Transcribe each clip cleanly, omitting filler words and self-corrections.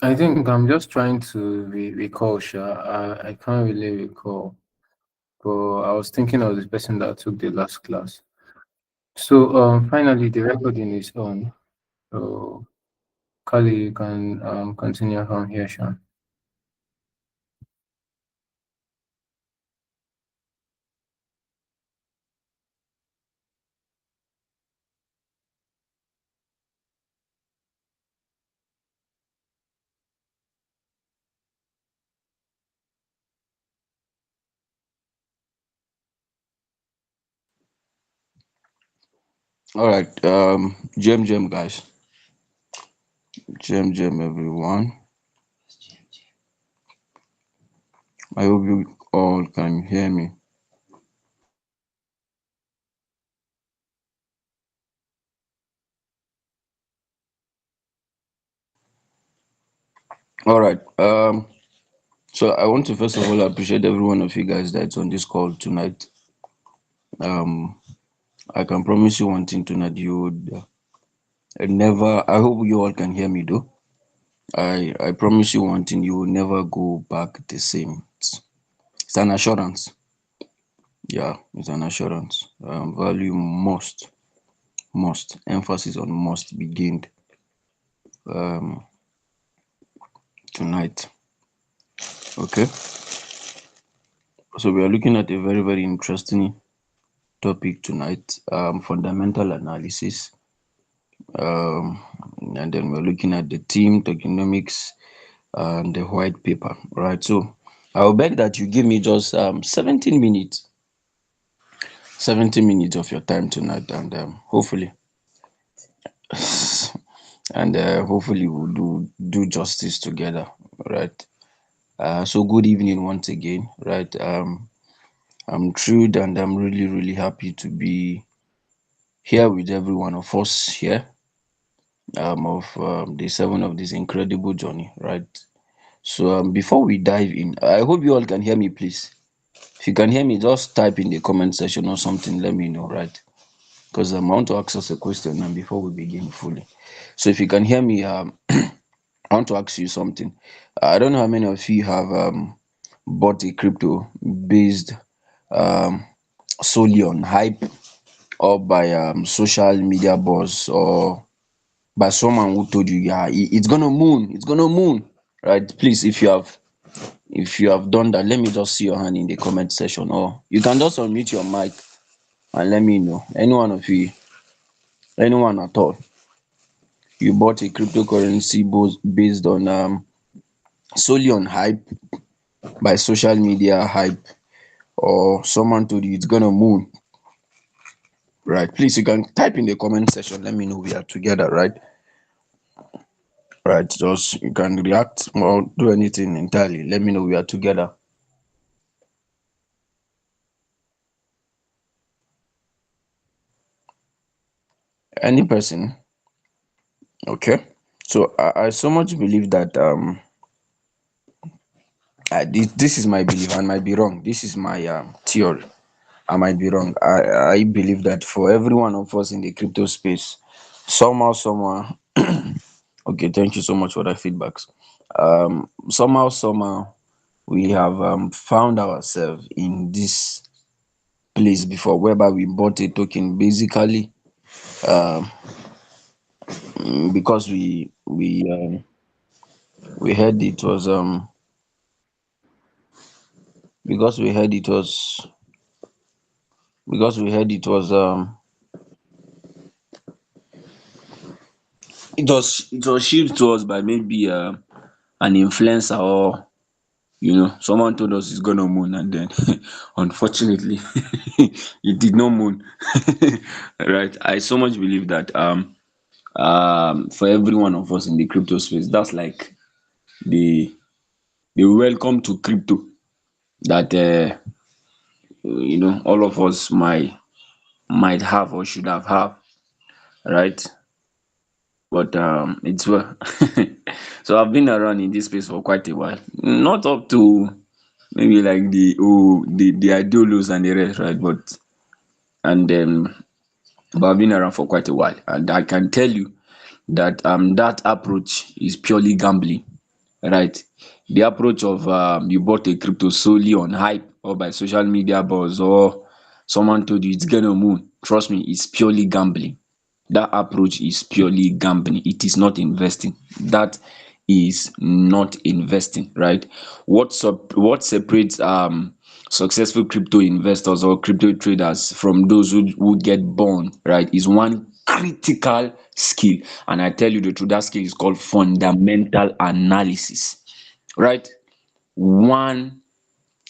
I think I'm just trying to recall, Sha. I can't really recall, but I was thinking of the person that took the last class. So finally the recording is on. So Kali, you can continue from here, Sha. All right, Jem guys, Jem everyone. I hope you all can hear me. All right. So I want to first of all appreciate every one of you guys that's on this call tonight. Um, I can promise you one thing tonight. You would never. I hope you all can hear me though. I promise you one thing. You will never go back the same. It's an assurance. Yeah, it's an assurance. Value must emphasis on must be gained um tonight. Okay, so we are looking at a very interesting topic tonight, fundamental analysis, um and then we're looking at the team tokenomics and the white paper, right? So I'll beg that you give me just 17 minutes of your time tonight, and hopefully we'll do justice together, right? So good evening once again, right? I'm thrilled and I'm really happy to be here with every one of us here, of day seven of this incredible journey, right? So before we dive in, I hope you all can hear me, please. If you can hear me, just type in the comment section or something, let me know, right? Because I want to ask us a question and before we begin fully. So if you can hear me, I want to ask you something. I don't know how many of you have bought a crypto based um, solely on hype or by social media buzz or by someone who told you, yeah, it's gonna moon, right? Please, if you have done that, let me just see your hand in the comment section, or you can just unmute your mic and let me know. Any one of you, anyone at all, you bought a cryptocurrency based on solely on hype, by social media hype, or someone told you it's gonna moon, right? Please, you can type in the comment section. Let me know we are together, right? Right. Just you can react or do anything entirely. Let me know we are together. Any person. Okay. So I so much believe that this is my belief. I might be wrong. This is my theory. I might be wrong. I believe that for every one of us in the crypto space, somehow, somehow. Okay, thank you so much for that feedbacks. Somehow, we have found ourselves in this place before, whereby we bought a token basically because we heard it was because we heard it was because we heard it was shipped to us by maybe an influencer, or someone told us it's gonna moon, and then unfortunately it did not moon. Right, I so much believe that for every one of us in the crypto space, that's like the welcome to crypto that all of us might have or should have, right? But it's well. So I've been around in this space for quite a while, not up to maybe like the ideolos and the rest, right? But I've been around for quite a while, and I can tell you that that approach is purely gambling. right? The approach of you bought a crypto solely on hype or by social media buzz or someone told you it's gonna move. Trust me, it's purely gambling. That approach is purely gambling. It is not investing. That is not investing, right? What separates successful crypto investors or crypto traders from those who get burned, right, is one critical skill. And I tell you the truth, that skill is called fundamental analysis, right? One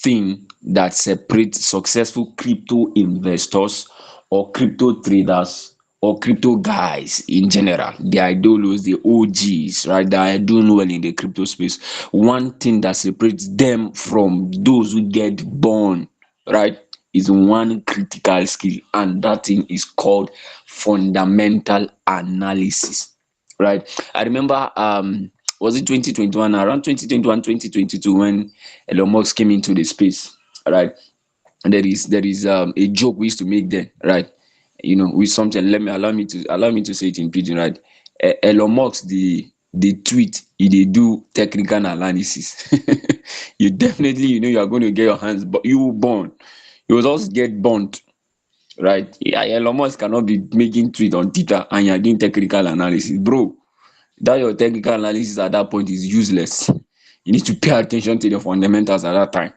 thing that separates successful crypto investors or crypto traders or crypto guys in general, the idolos, the OGs, right, that are doing well in the crypto space. One thing that separates them from those who get born, right, is one critical skill, and that thing is called fundamental analysis, right? I remember was it 2021, around 2021, 2022, when Elon Musk came into the space, right? And there is a joke we used to make then, right? With something. Allow me to say it in pidgin, right? Elon Musk, the tweet, he dey do technical analysis. You definitely, you are going to get your hands, but you will burn. You will just get burnt, right? Yeah, Elon Musk cannot be making tweet on Twitter and you're doing technical analysis, bro. That your technical analysis at that point is useless. You need to pay attention to the fundamentals at that time,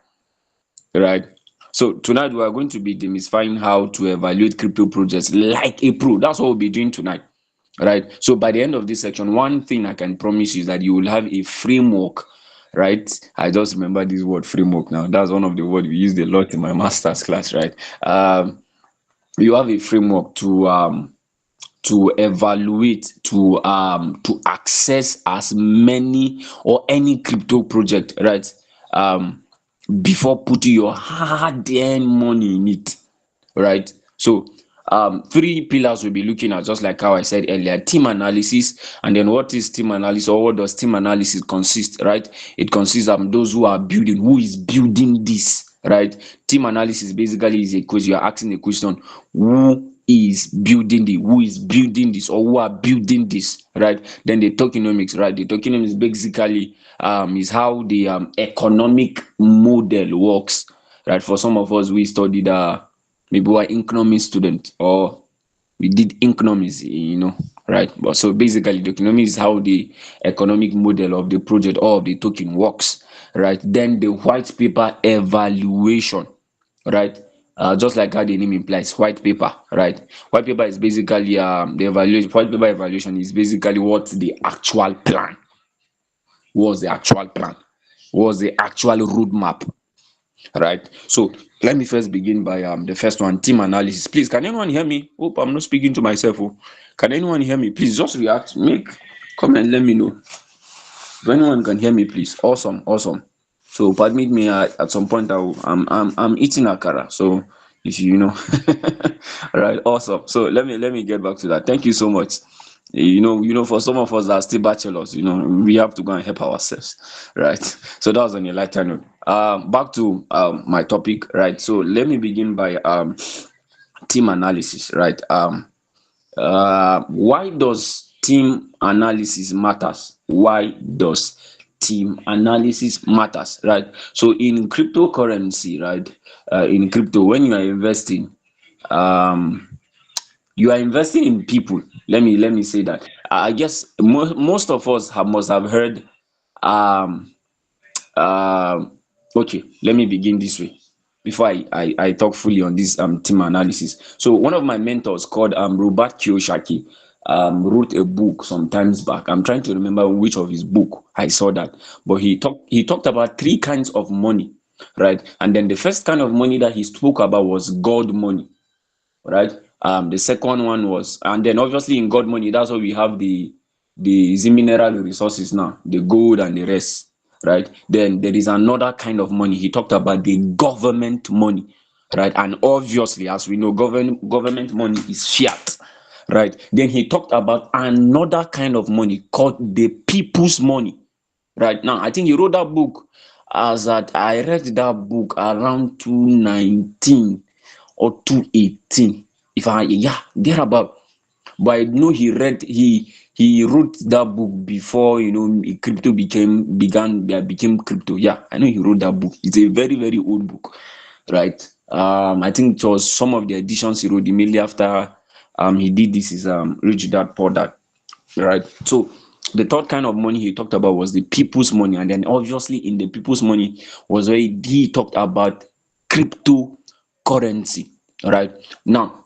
right? So tonight we are going to be demystifying how to evaluate crypto projects like a pro. That's what we'll be doing tonight, right? So by the end of this section, one thing I can promise you is that you will have a framework, right? I just remember this word framework now. That's one of the words we used a lot in my master's class, right? You have a framework to evaluate, to access as many or any crypto project, right? um before putting your hard-earned money in it, right? So three pillars we'll be looking at, just like how I said earlier: team analysis. And then what is team analysis, or what does team analysis consist, right? It consists of those who are building, who is building this, right? Team analysis basically is a question. You're asking a question: who is building this, or who are building this, right? Then the tokenomics, right? The tokenomics basically is how the economic model works, right? For some of us, we studied maybe we're economics student, or we did economics, right? But so basically, the economics is how the economic model of the project or of the token works, right? Then the white paper evaluation, right? Just like how the name implies, white paper, right? White paper is basically the evaluation. White paper evaluation is basically what's the actual plan, what's the actual plan, what's the actual roadmap, right? So let me first begin by the first one: team analysis. Please, can anyone hear me? Hope I'm not speaking to myself. Oh. Can anyone hear me? Please just react, make comment, let me know. If anyone can hear me, please. Awesome, awesome. So permit me at some point I'm eating akara. So if all right, awesome. So let me get back to that. Thank you so much. For some of us that are still bachelors, we have to go and help ourselves, right? So that was on a lighter note. Back to my topic, right? So let me begin by team analysis, right? Why does team analysis matters? Why does team analysis matters, right? So in cryptocurrency, right? In crypto, when you are investing, um you are investing in people. Let me say that. I guess most of us must have heard. um okay, let me begin this way before I talk fully on this team analysis. So one of my mentors called Robert Kiyosaki wrote a book some times back. I'm trying to remember which of his book I saw that, but he talked about three kinds of money, right? And then the first kind of money that he spoke about was gold money, right? The second one was, and then obviously in God money, that's why we have the mineral resources now, the gold and the rest, right? Then there is another kind of money. He talked about the government money, right? And obviously, as we know, government money is fiat, right? Then he talked about another kind of money called the people's money, right? Now, I think he wrote that book, as that I read that book around 2019 or 2018, if I, yeah, thereabout. But I know he He wrote that book before crypto became crypto. Yeah, I know he wrote that book. It's a very very old book, right? I think it was some of the editions he wrote immediately after he did this is Rich Dad Poor Dad, right? So the third kind of money he talked about was the people's money, and then obviously in the people's money was where he talked about cryptocurrency, right? Now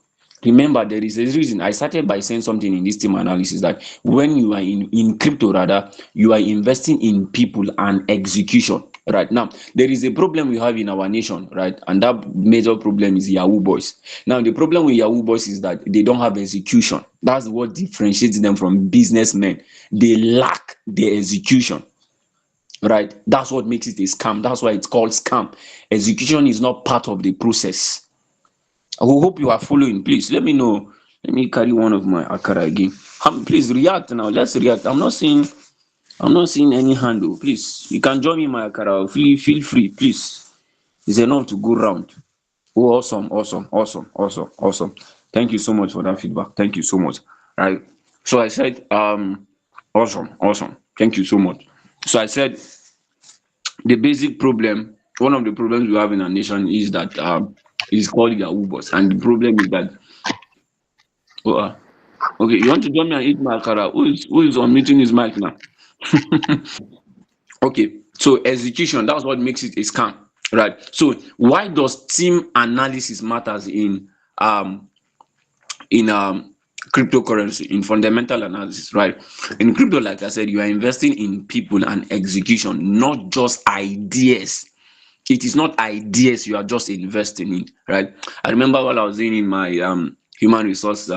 remember, there is a reason I started by saying something in this team analysis, that when you are in crypto, rather, you are investing in people and execution. Right now, there is a problem we have in our nation, right? And that major problem is Yahoo boys. Now, the problem with Yahoo boys is that they don't have execution. That's what differentiates them from businessmen. They lack the execution, right? That's what makes it a scam. That's why it's called scam. Execution is not part of the process. I will hope you are following. Please let me know. Let me carry one of my akara again. Please react now. Let's react. I'm not seeing any handle. Please, you can join me in my akara. Feel free, please. It's enough to go round. Oh, awesome, awesome, awesome, awesome, awesome. Thank you so much for that feedback. Thank you so much. Right. So I said, awesome, awesome. Thank you so much. So I said the basic problem, one of the problems we have in our nation is that is called Yahoo boss, and the problem is that oh, okay, you want to join me and eat my akara? Who is unmuting his mic now? Okay, so execution, that's what makes it a scam, right? So why does team analysis matters um in cryptocurrency, in fundamental analysis, right? In crypto, like I said, you are investing in people and execution, not just ideas. It is not ideas you are just investing in, right? I remember while I was in my human resource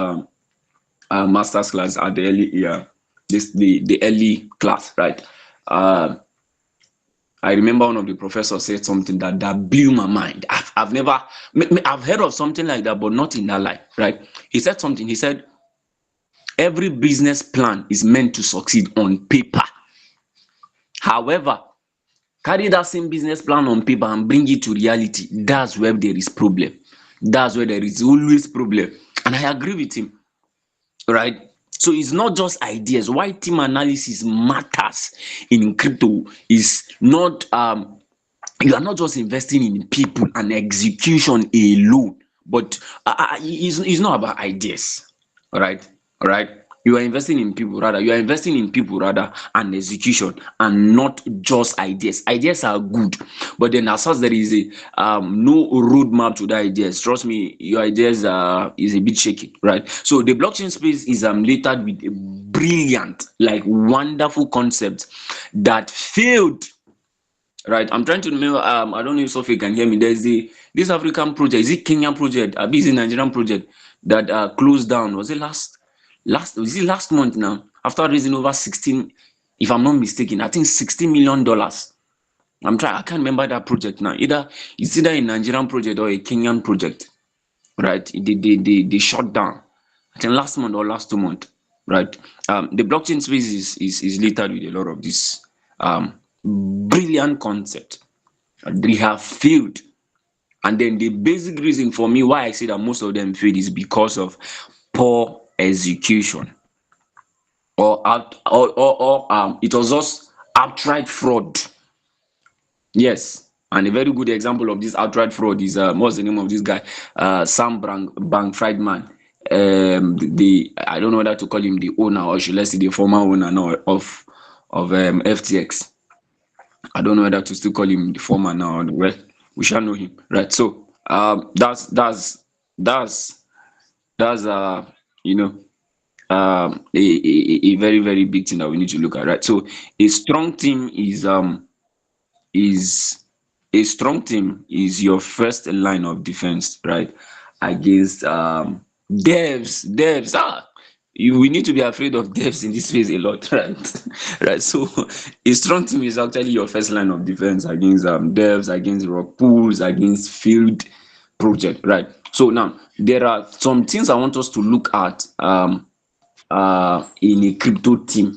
master's class at the early year, the early class, right? I remember one of the professors said something that blew my mind. I've never, I've heard of something like that, but not in that life, right? He said something. He said, every business plan is meant to succeed on paper. However, carry that same business plan on paper and bring it to reality. That's where there is problem. That's where there is always problem. And I agree with him, right? So it's not just ideas. Why team analysis matters in crypto is not you are not just investing in people and execution alone, but it's not about ideas. All right, you are investing in people, rather you are investing in people rather and execution, and not just ideas. Ideas are good, but then as such there is a no roadmap to the ideas. Trust me, your ideas is a bit shaky, right? So the blockchain space is littered with a brilliant, like wonderful concepts that failed. Right, I'm trying to remember. I don't know if Sophie can hear me. There's this African project. Is it Kenyan project? A busy Nigerian project that closed down. Was it last month now? After raising over 16, if I'm not mistaken, I think $60 million. I can't remember that project now. It's either a Nigerian project or a Kenyan project. Right? They shut down. I think last month or last 2 months. Right. The blockchain space is littered with a lot of this brilliant concept. They have failed. And then the basic reason for me why I say that most of them failed is because of poor execution, or it was just outright fraud. Yes. And a very good example of this outright fraud is what's the name of this guy? Sam Bank Friedman. I don't know whether to call him the owner, or should let's say the former owner now of FTX. I don't know whether to still call him the former now. Well, we shall know him, right? So that's that's you know a very very big thing that we need to look at, right? So a strong team is a strong team is your first line of defense, right? Against devs. We need to be afraid of devs in this phase a lot, right? Right. So a strong team is actually your first line of defense against devs, against rock pools, against field project, right? So now there are some things I want us to look at in a crypto team.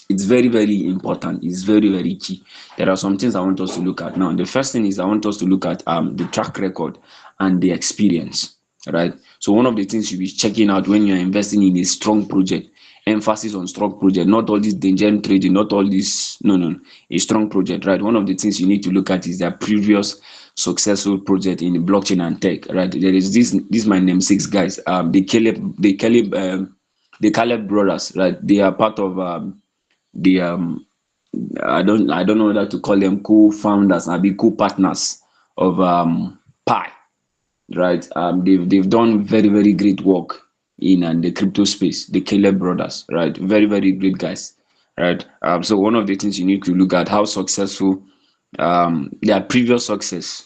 It's very very important. It's very very key. There are some things I want us to look at. Now the first thing is I want us to look at the track record and the experience, right? So one of the things you'll be checking out when you're investing in a strong project emphasis on strong project, not all this danger trading, not all this. No, no, no. A strong project, right? One of the things you need to look at is their previous successful project in blockchain and tech, right? There is this my namesakes guys, the Caleb brothers, right? They are part of the I don't know whether to call them co-founders and be co-partners of Pi, right? They've done very very great work in the crypto space. The Caleb brothers, right? Very very great guys, right? So one of the things you need to look at how successful their previous success,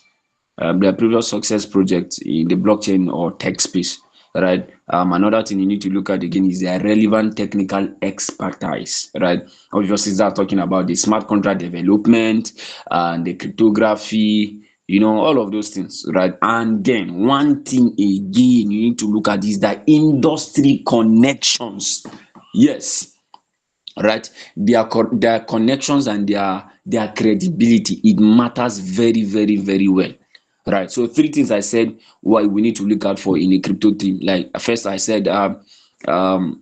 their previous success projects in the blockchain or tech space, right? Another thing you need to look at again is their relevant technical expertise, right? Obviously, that's talking about the smart contract development and the cryptography, all of those things, right? And then one thing again you need to look at is the industry connections. Yes, right, their connections and their credibility, it matters very very very well, right? So three things I said why we need to look out for in a crypto team. Like first I said um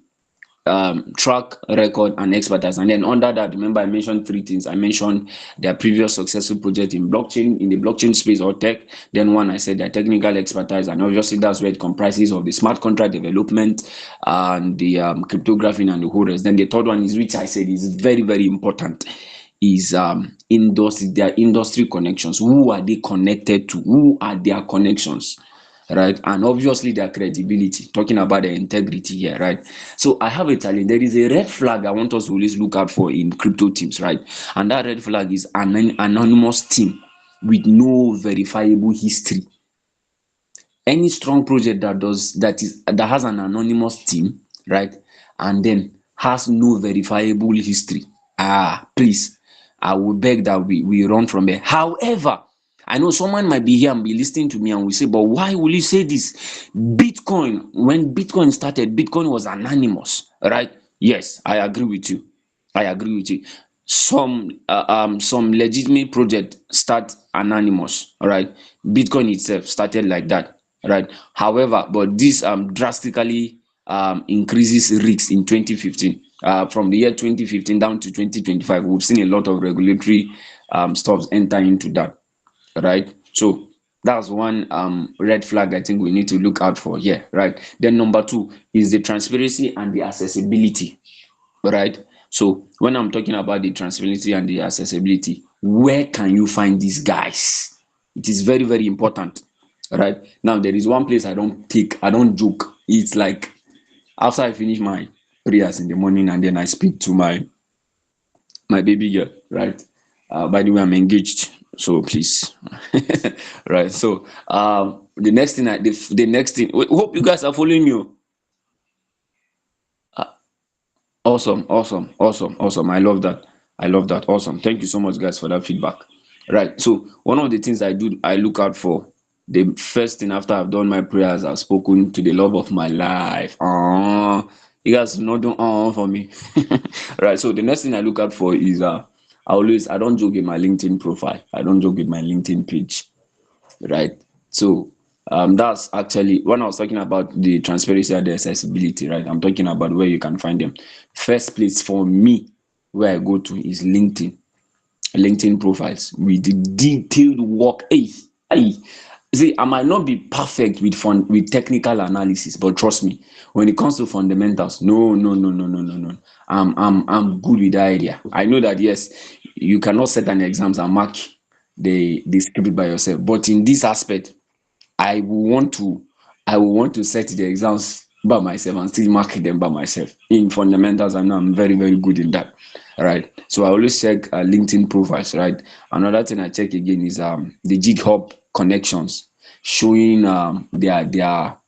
track record and expertise, and then under that, remember I mentioned three things. I mentioned their previous successful project in blockchain, in the blockchain space or tech. Then one, I said their technical expertise, and obviously that's where it comprises of the smart contract development and the cryptography and the whole rest. Then the third one is, which I said is very very important, is industry, their industry connections. Who are they connected to? Who are their connections? Right, and obviously their credibility, talking about their integrity here, right? So I have a challenge. There is a red flag I want us to always look out for in crypto teams, right? And that red flag is an anonymous team with no verifiable history. Any strong project that has an anonymous team, right, and then has no verifiable history, please, I would beg that we run from there. However, I know someone might be here and be listening to me and will say, but why will you say this? Bitcoin, when Bitcoin started, Bitcoin was anonymous, right? Yes, I agree with you. I agree with you. Some legitimate project start anonymous, all right? Bitcoin itself started like that, right? However, but this drastically increases risks in 2015. From the year 2015 down to 2025, we've seen a lot of regulatory stuff enter into that, right? So that's one red flag I think we need to look out for here, right? Then number two is the transparency and the accessibility, right? So when I'm talking about the transparency and the accessibility, where can you find these guys? It is very very important, right? Now there is one place I don't joke. It's like after I finish my prayers in the morning and then I speak to my baby girl, right? By the way, I'm engaged, so please, right? So the next thing the next thing, hope you guys are following me. Awesome, awesome, awesome, awesome. I love that. I love that. Awesome. Thank you so much, guys, for that feedback. Right. So one of the things I look out for, the first thing after I've done my prayers, I've spoken to the love of my life. You guys not doing for me. Right. So the next thing I look out for is I don't joke in my LinkedIn profile. I don't joke with my LinkedIn page, right? So that's actually when I was talking about the transparency and the accessibility, right? I'm talking about where you can find them. First place for me where I go to is LinkedIn profiles with the detailed work. Hey, see, I might not be perfect with technical analysis, but trust me, when it comes to fundamentals, no, no, no, no, no, no, no. I'm good with the idea. I know that yes, you cannot set an exams and mark the script by yourself, but in this aspect, I will want to set the exams by myself and still mark them by myself. In fundamentals, I know I'm very, very good in that. Right. So I always check LinkedIn profiles, right? Another thing I check again is the GitHub connections, showing their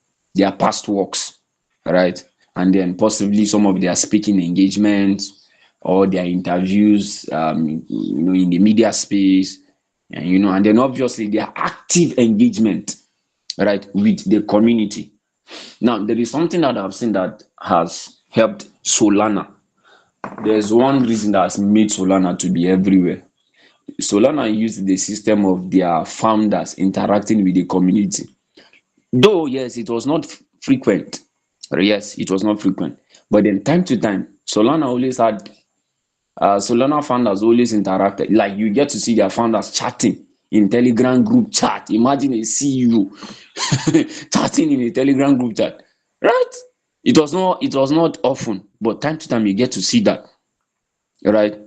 past works, right? And then possibly some of their speaking engagements or their interviews, in the media space, and then obviously their active engagement, right, with the community. Now, there is something that I've seen that has helped Solana. There's one reason that has made Solana to be everywhere. Solana used the system of their founders interacting with the community. Though, yes, it was not frequent. Yes, it was not frequent. But then time to time, Solana always had Solana founders always interacted. Like you get to see their founders chatting in Telegram group chat. Imagine a CEO chatting in a Telegram group chat, right? It was not often, but time to time you get to see that, right?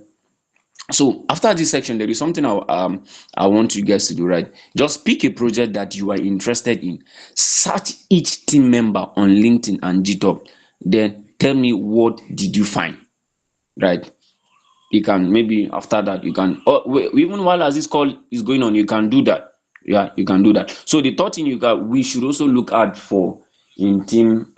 So after this section, there is something I want you guys to do, right? Just pick a project that you are interested in. Search each team member on LinkedIn and GitHub. Then tell me what did you find, right? You can maybe after that you can, or even while as this call is going on, you can do that. Yeah, you can do that. So the third thing we should also look out for in team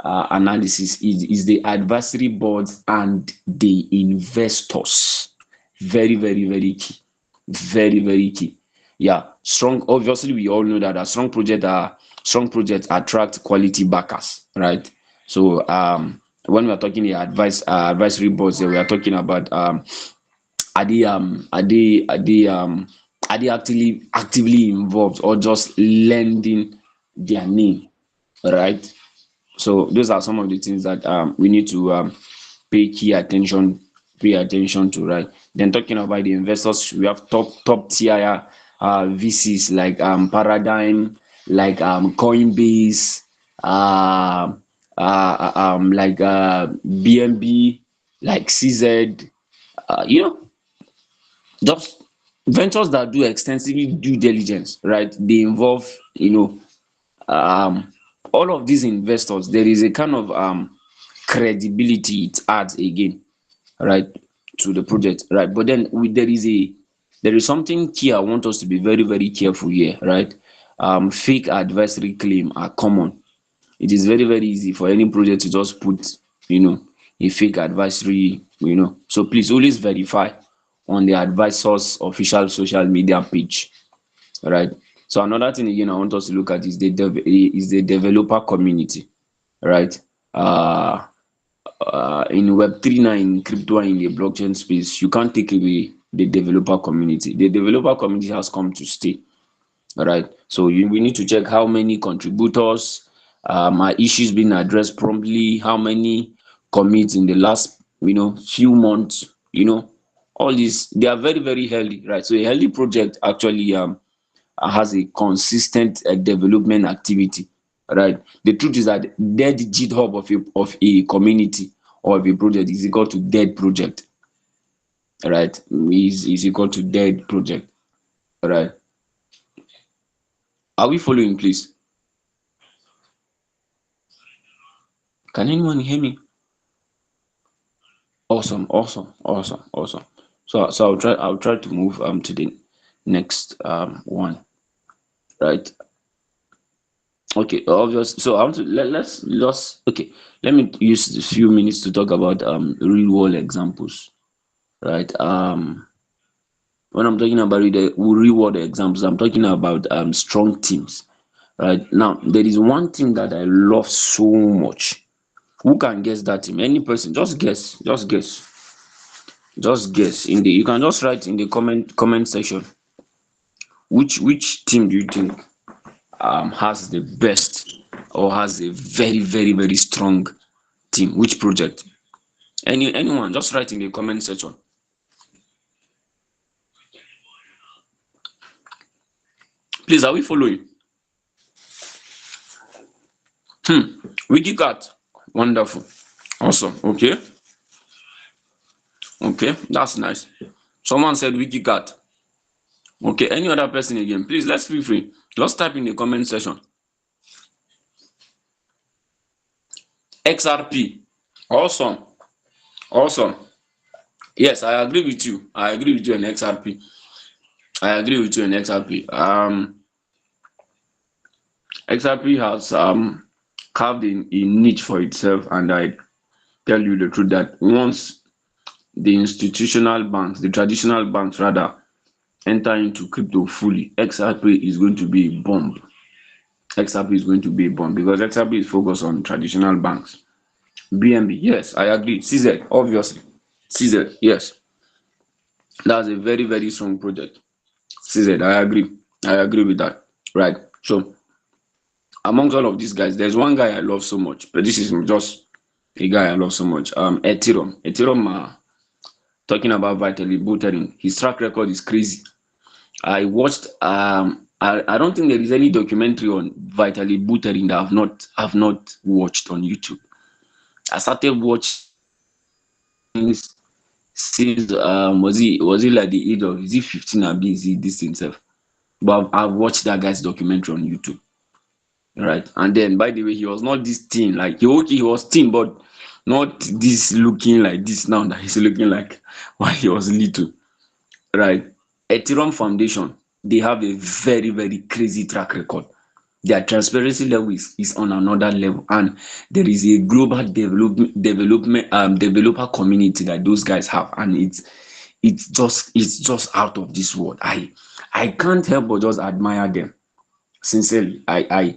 analysis is the advisory boards and the investors. Very, very, very key. Very, very key. Yeah, strong. Obviously, we all know that a strong projects attract quality backers, right? So when we are talking the advisory boards, we are talking about are they actively involved or just lending their name, right? So those are some of the things that we need to pay attention to, right? Then talking about the investors, we have top tier VCs like Paradigm, like Coinbase, like BNB, like CZ, you know, just ventures that do extensively due diligence, right? They involve, all of these investors. There is a kind of credibility it adds again, right, to the project, right? But then there is something key. I want us to be very, very careful here, right? Fake advisory claim are common. It is very, very easy for any project to just put, you know, a fake advisory, So please always verify on the advisor's official social media page, right? So another thing again I want us to look at is the developer community, right? In Web3 now, in crypto and in the blockchain space, you can't take away the developer community. The developer community has come to stay, right? So we need to check how many contributors, are issues being addressed promptly, how many commits in the last few months, all these, they are very, very healthy, right? So a healthy project actually has a consistent development activity, right? The truth is that dead GitHub of a community or of a project is equal to dead project, right? Is equal to dead project, right? Are we following, please? Can anyone hear me? Awesome, awesome, awesome, awesome. So I'll try to move to the next one, right? Okay, obvious. So I want to let's just okay. Let me use a few minutes to talk about real world examples, right? When I'm talking about the real world examples, I'm talking about strong teams, right? Now there is one thing that I love so much. Who can guess that team? Any person, just guess, just guess in the. You can just write in the comment section. Which team do you think has the best or has a very, very, very strong team? Which project? Anyone, just write in the comment section. Please, are we following? Wikicat. Wonderful. Awesome. Okay, that's nice. Someone said Wikicat. Okay, any other person again? Please, let's feel free. Just type in the comment section. XRP. Awesome. Awesome. Yes, I agree with you. I agree with you on XRP. I agree with you on XRP. XRP has carved a niche for itself, and I tell you the truth that once the institutional banks, the traditional banks rather, enter into crypto fully, XRP is going to be a bomb. XRP is going to be a bomb because XRP is focused on traditional banks. BNB, yes, I agree. CZ, obviously. CZ, yes, that's a very, very strong project. CZ, I agree. I agree with that. Right. So amongst all of these guys, there's one guy I love so much, but this is just a guy I love so much. Ethereum. Talking about Vitaly Buterin, his track record is crazy. I watched. I don't think there is any documentary on Vitaly Buterin that I've not watched on YouTube. I started watching since was he like the age of, is he 15 or is he this himself? But I've watched that guy's documentary on YouTube, right? And then, by the way, he was not this thin. Like, he was thin, but not this looking like this now that he's looking like while he was little, right? Ethereum Foundation, they have a very, very crazy track record. Their transparency level is on another level, and there is a global developer community that those guys have, and it's just out of this world. I can't help but just admire them. Sincerely, I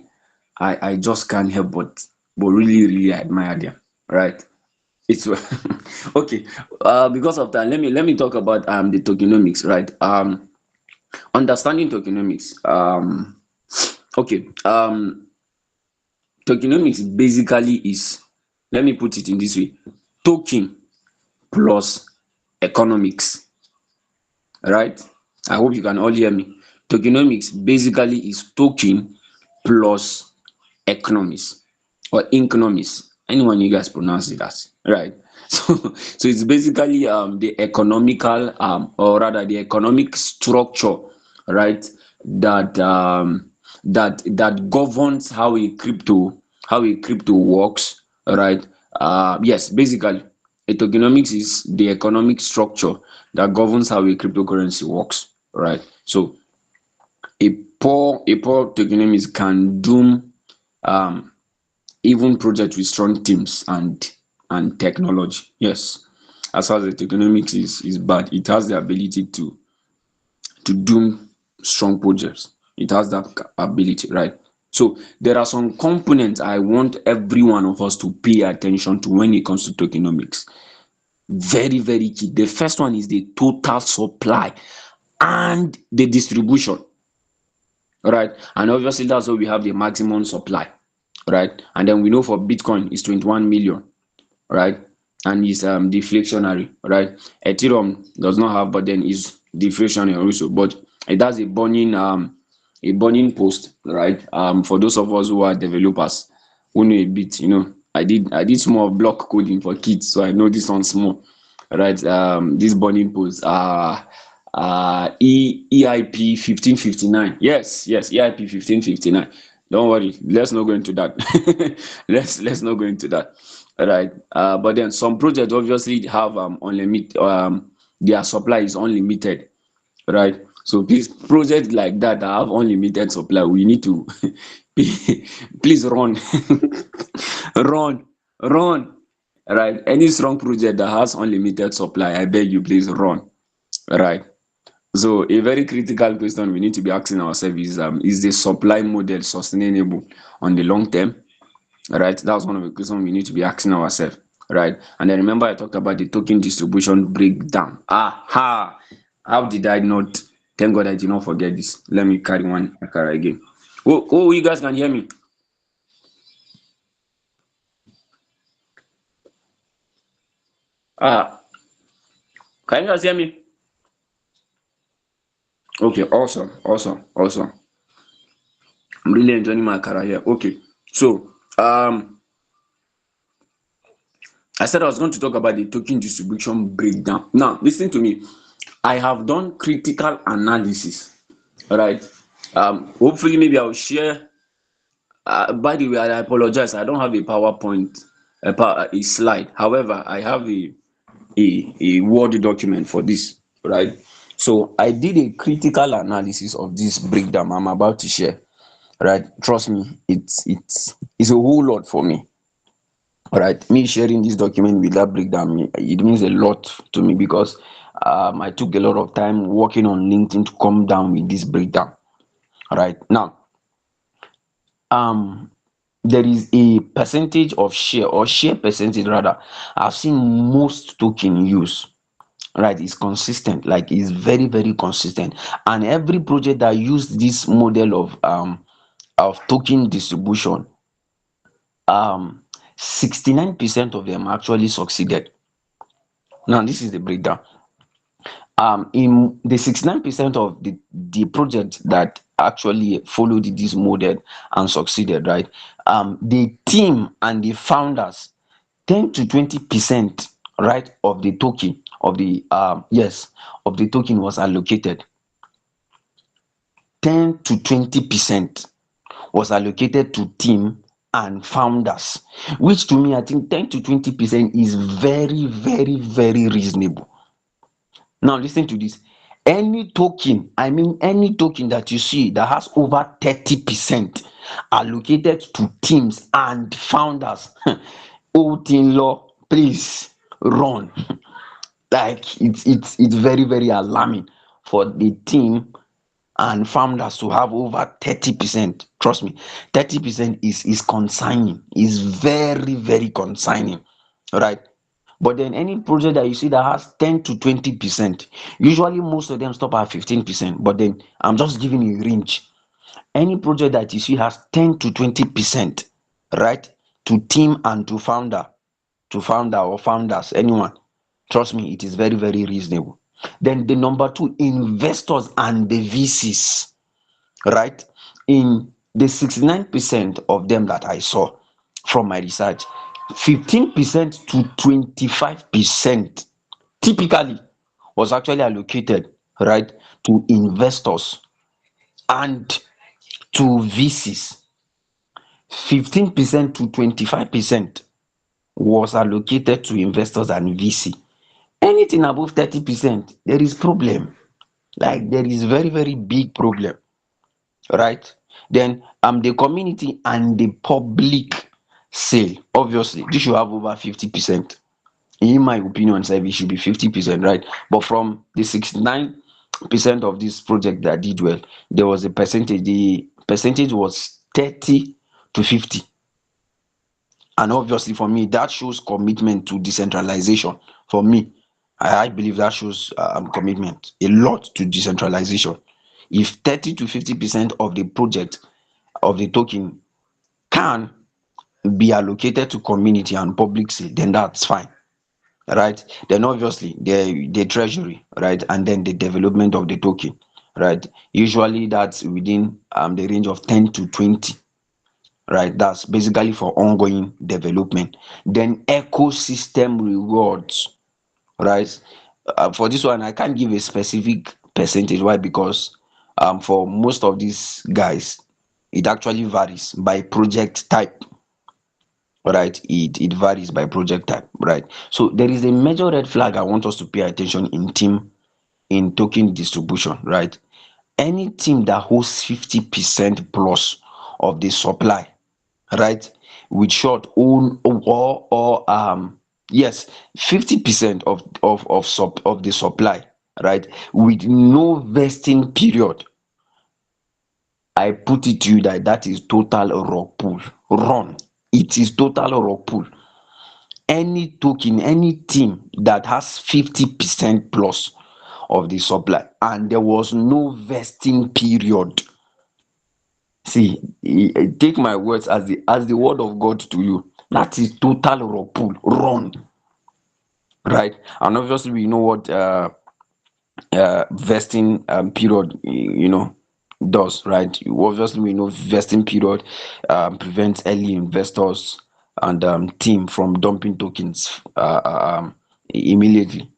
just can't help but really, really admire them, right? It's okay. Because of that, let me talk about the tokenomics, right? Understanding tokenomics. Okay. Tokenomics basically is, let me put it in this way: token plus economics, right? I hope you can all hear me. Tokenomics basically is token plus economics or economics. Anyone you guys pronounce it as, right? So it's basically the economical, or rather the economic structure, right? That that governs how a crypto works, right? Yes, basically, a tokenomics is the economic structure that governs how a cryptocurrency works, right? So a poor tokenomics can doom um even project with strong teams and technology. Yes, as far as the tokenomics is bad, it has the ability to doom strong projects. It has that ability, right? So there are some components I want every one of us to pay attention to when it comes to tokenomics. Very, very key. The first one is the total supply and the distribution, right? And obviously that's why we have the maximum supply, right? And then we know for Bitcoin is 21 million, right? And it's deflationary, right? Ethereum does not have, but then is deflationary also, but it has a burning post, right? For those of us who are developers who know a bit, I did small block coding for kids, so I know this one small, right? This burning post EIP 1559. Yes, yes, EIP 1559. Don't worry, let's not go into that. Let's not go into that. All right. But then some projects obviously have unlimited, their supply is unlimited, right? So please, projects like that have unlimited supply, we need to please run. Run, run. Right. Any strong project that has unlimited supply, I beg you, please run. Right. So a very critical question we need to be asking ourselves is the supply model sustainable on the long term? Right? That's one of the questions we need to be asking ourselves. Right? And then remember I talked about the token distribution breakdown. Aha! How did I not? Thank God I did not forget this. Let me carry one akara again. Oh, you guys can hear me. Ah, can you guys hear me? Okay, awesome, awesome, awesome. I'm really enjoying my career here. Okay, so I said I was going to talk about the token distribution breakdown. Now, listen to me. I have done critical analysis, right? Hopefully, maybe I'll share. By the way, I apologize. I don't have a PowerPoint, a slide. However, I have a Word document for this, right? So I did a critical analysis of this breakdown I'm about to share, right? Trust me, it's a whole lot for me. All right, me sharing this document with that breakdown, it means a lot to me because I took a lot of time working on LinkedIn to come down with this breakdown. All right, now um, there is a percentage of share or share percentage rather. I've seen most token use. Right, is consistent, like is very, very consistent, and every project that used this model of token distribution um 69% of them actually succeeded. Now, this is the breakdown. In the 69% of the project that actually followed this model and succeeded, right? The team and the founders, 10 to 20%, right, of the token of the of the token was allocated. 10 to 20% was allocated to team and founders, which to me, I think 10 to 20% is very, very, very reasonable. Now, listen to this. Any token, I mean, any token that you see that has over 30% allocated to teams and founders, old in law, please run. Like it's very, very alarming for the team and founders to have over 30%. Trust me, 30% is consigning, is very, very consigning, right? But then any project that you see that has 10 to 20%, usually most of them stop at 15%. But then I'm just giving you a range. Any project that you see has 10 to 20%, right? To team and to founder or founders, anyone. Trust me, it is very, very reasonable. Then the number two, investors and the VCs, right? In the 69% of them that I saw from my research, 15% to 25% typically was actually allocated, right, to investors and to VCs. 15% to 25% was allocated to investors and VC. Anything above 30%, there is problem. Like there is very, very big problem, right? Then the community and the public sale, obviously this should have over 50%. In my opinion, sef, it should be 50%, right? But from the 69% of this project that did well, there was a percentage. The percentage was 30 to 50. And obviously for me, that shows commitment to decentralization. For me, I believe that shows commitment a lot to decentralization. If 30 to 50% of the project of the token can be allocated to community and public sale, then that's fine, right? Then obviously the treasury, right, and then the development of the token, right? Usually that's within the range of 10 to 20, right? That's basically for ongoing development. Then ecosystem rewards, right? For this one, I can't give a specific percentage. Why? Because for most of these guys, it actually varies by project type, right? It varies by project type, right? So there is a major red flag I want us to pay attention in token distribution, right? Any team that holds 50% plus of the supply, right, with short own or yes, 50% of the supply, right, with no vesting period, I put it to you that that is total rock pull. Run. It is total rock pull. Any token, any team that has 50% plus of the supply and there was no vesting period, see, take my words as the word of God to you. That is total rock pull. Run. Right. And obviously we know what vesting period does, right? Obviously we know vesting period prevents early investors and team from dumping tokens immediately,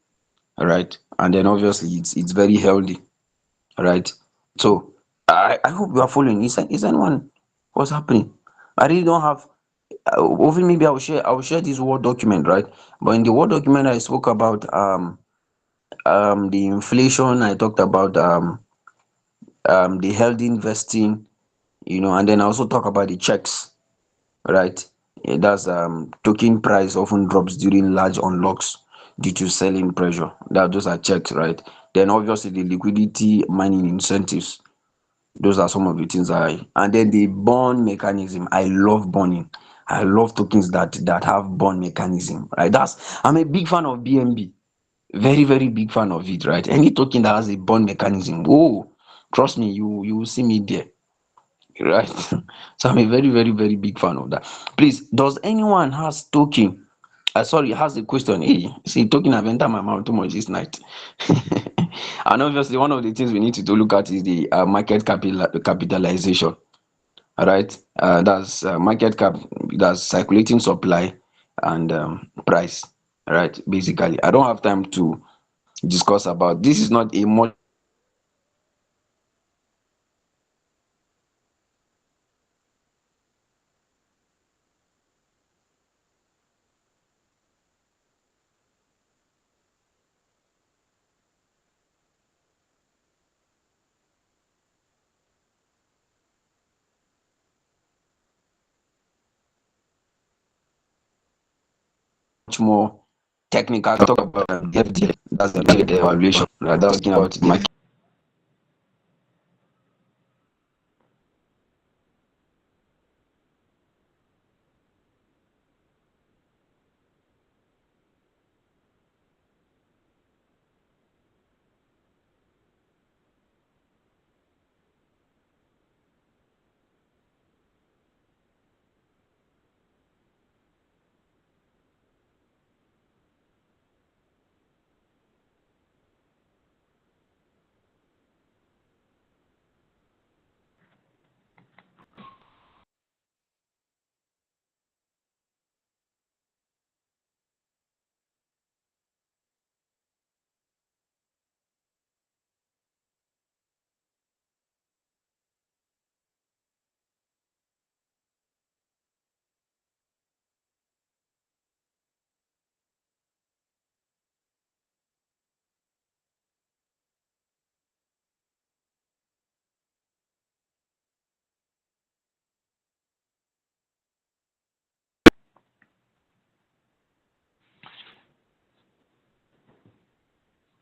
right? And then obviously it's very healthy, right? So I hope you are following. Is anyone what's happening? I really don't have hopefully maybe I will share this word document, right? But in the word document I spoke about the inflation, I talked about the healthy investing, and then I also talk about the checks, right? That's token price often drops during large unlocks due to selling pressure. Those are checks, right? Then obviously the liquidity mining incentives. Those are some of the things and then the bond mechanism. I love bonding. I love tokens that have bond mechanism, right? I'm a big fan of BNB. Very, very big fan of it, right? Any token that has a bond mechanism, oh, trust me, you will see me there. right? So I'm a very, very, very big fan of that. Please, does anyone has token? Sorry, has a question. Hey, see, token have entered my mouth too much this night. And obviously, one of the things we need to look at is the market capitalization. All right, that's market cap, that's circulating supply and price. All right, basically, I don't have time to discuss about this. Is not a much more technical talk, but basically, the FDL, that's the market evaluation. Right, that's talking about the market.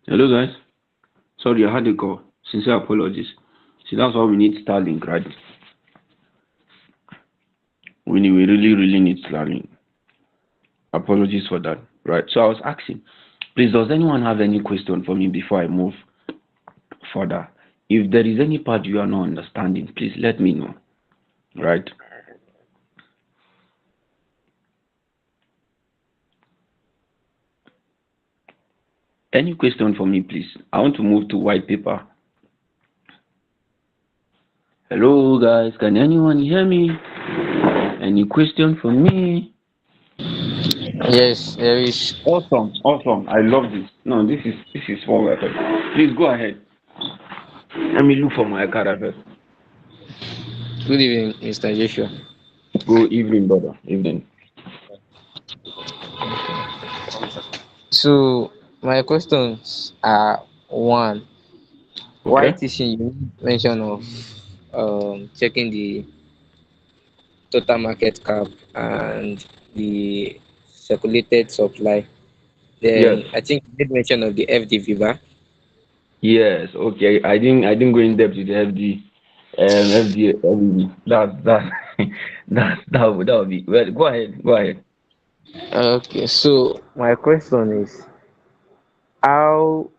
Hello, guys. Sorry, I had a call. Sincere apologies. See, that's why we need Starlink, right? We really, really need Starlink. Apologies for that. Right. So I was asking, please, does anyone have any question for me before I move further? If there is any part you are not understanding, please let me know. Right. Any question for me, please? I want to move to white paper. Hello, guys. Can anyone hear me? Any question for me? Yes, there is. Awesome, awesome. I love this. No, this is what we're talking. Please go ahead. Let me look for my card first. Good evening, Mr. Joshua. Good evening, brother. Evening. So, my questions are one, why Okay. teaching you mention of checking the total market cap and the circulated supply. Yes. Then I think you did mention of the FDV bar. Yes. Okay. I didn't go in depth with the FD. FD. That that would be. Well, go ahead. Go ahead. Okay, so my question is, how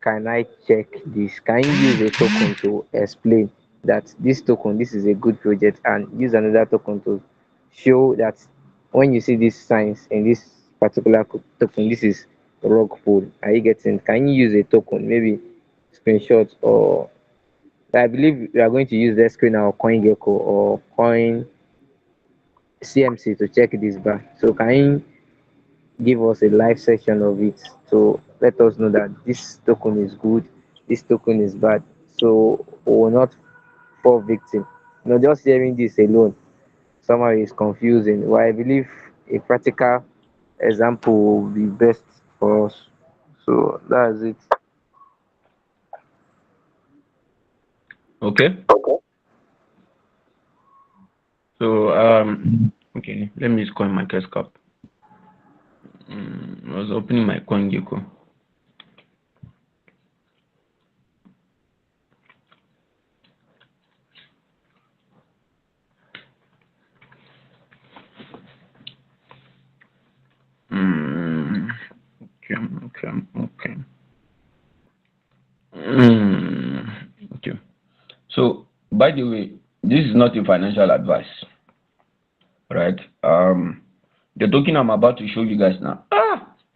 can I check this? Can you use a token to explain that this token, this is a good project, and use another token to show that when you see these signs in this particular token, this is rug pull. Are you getting? Can you use a token, maybe screenshot, or I believe we are going to use the screen or CoinGecko or Coin CMC to check this bar. So can you give us a live section of it to let us know that this token is good, this token is bad, so we will not fall victim. Just hearing this alone somehow is confusing. Well, I believe a practical example will be best for us. So that's it. Okay. So okay. Let me just coin my case cap. I was opening my CoinGecko. Mm, okay. Okay. Okay. Mm, okay. So, by the way, this is not a financial advice, right? The token I'm about to show you guys now.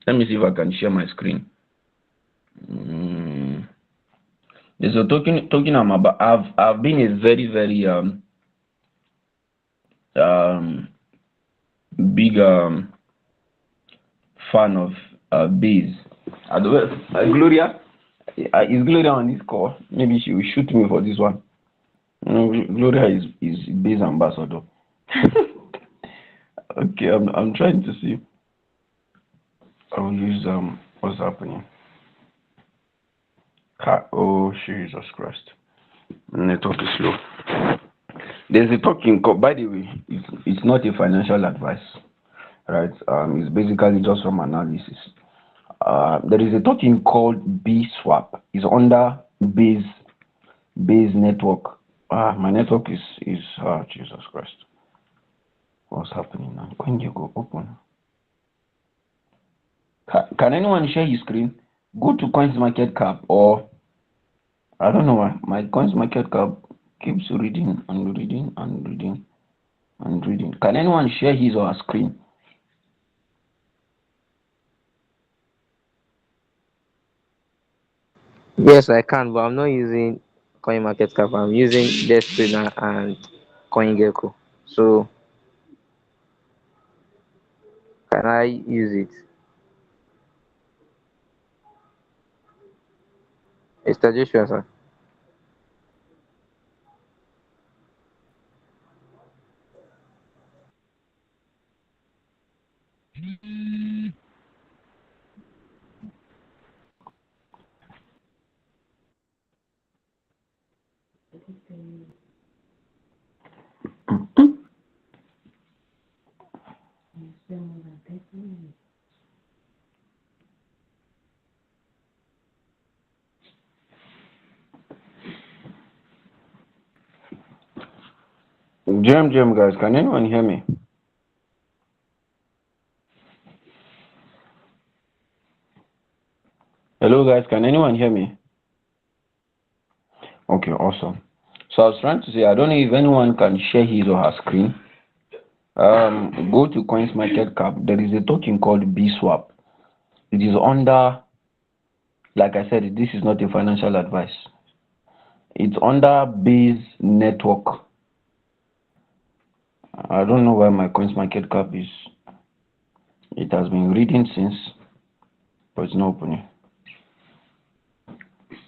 Let me see if I can share my screen. There's a token I'm about. I've been a very big fan of Biz. Gloria, is Gloria on this call? Maybe she will shoot me for this one. Gloria is Biz ambassador. Okay, I'm trying to see. I'll use what's happening. Oh Jesus Christ. Network is slow. There's a token called, by the way, it's not a financial advice, right? It's basically just from analysis. There is a token called BSwap. It's under Base network. My network is Jesus Christ. What's happening now? When you go open, can anyone share his screen? Go to Coins Market Cap, or I don't know why my Coins Market Cap keeps reading and reading and reading and reading. Can anyone share his or her screen? Yes, I can, but I'm not using CoinMarketCap. I'm using Destiner and CoinGecko. So can I use it? Mr. Joshua, sir. Jam, guys, can anyone hear me? Hello, guys, can anyone hear me? Okay, awesome. So I was trying to say, I don't know if anyone can share his or her screen. Go to Coins Market Cap. There is a token called BSwap. It is under, like I said, this is not a financial advice. It's under Base Network. I don't know why my Coins Market Cap is. It has been reading since, but it's not opening.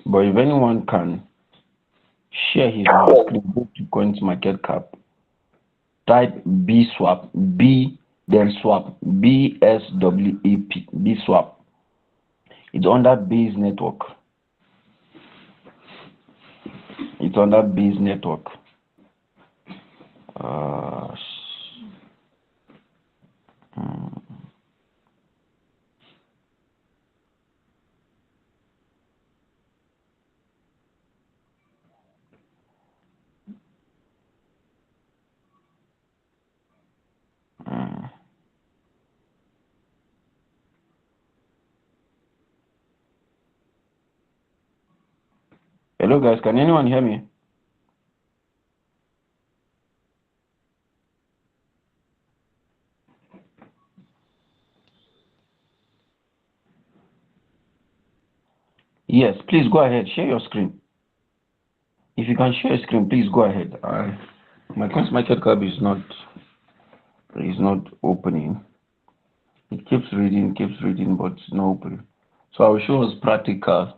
But if anyone can share his or her screen, go to Coins Market Cap. Type BSwap, B then swap, BSWAP, BSwap. It's under Base Network. It's under Base Network. Hello, guys. Can anyone hear me? Yes, please go ahead. Share your screen. If you can share your screen, please go ahead. My Coins Market Cap is not opening. It keeps reading, but it's not opening. So I will show us practical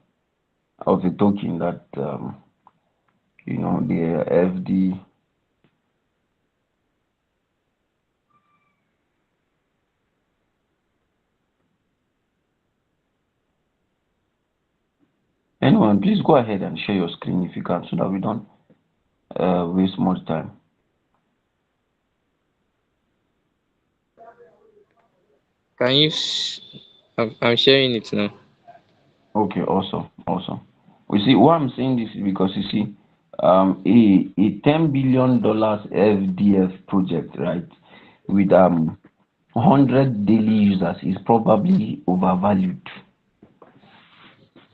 of the token that the FD. Anyone, please go ahead and share your screen if you can, so that we don't waste much time. Can you? I'm sharing it now. Okay, awesome. We see why I'm saying this is because you see, a $10 billion FDF project, right, with 100 daily users is probably overvalued,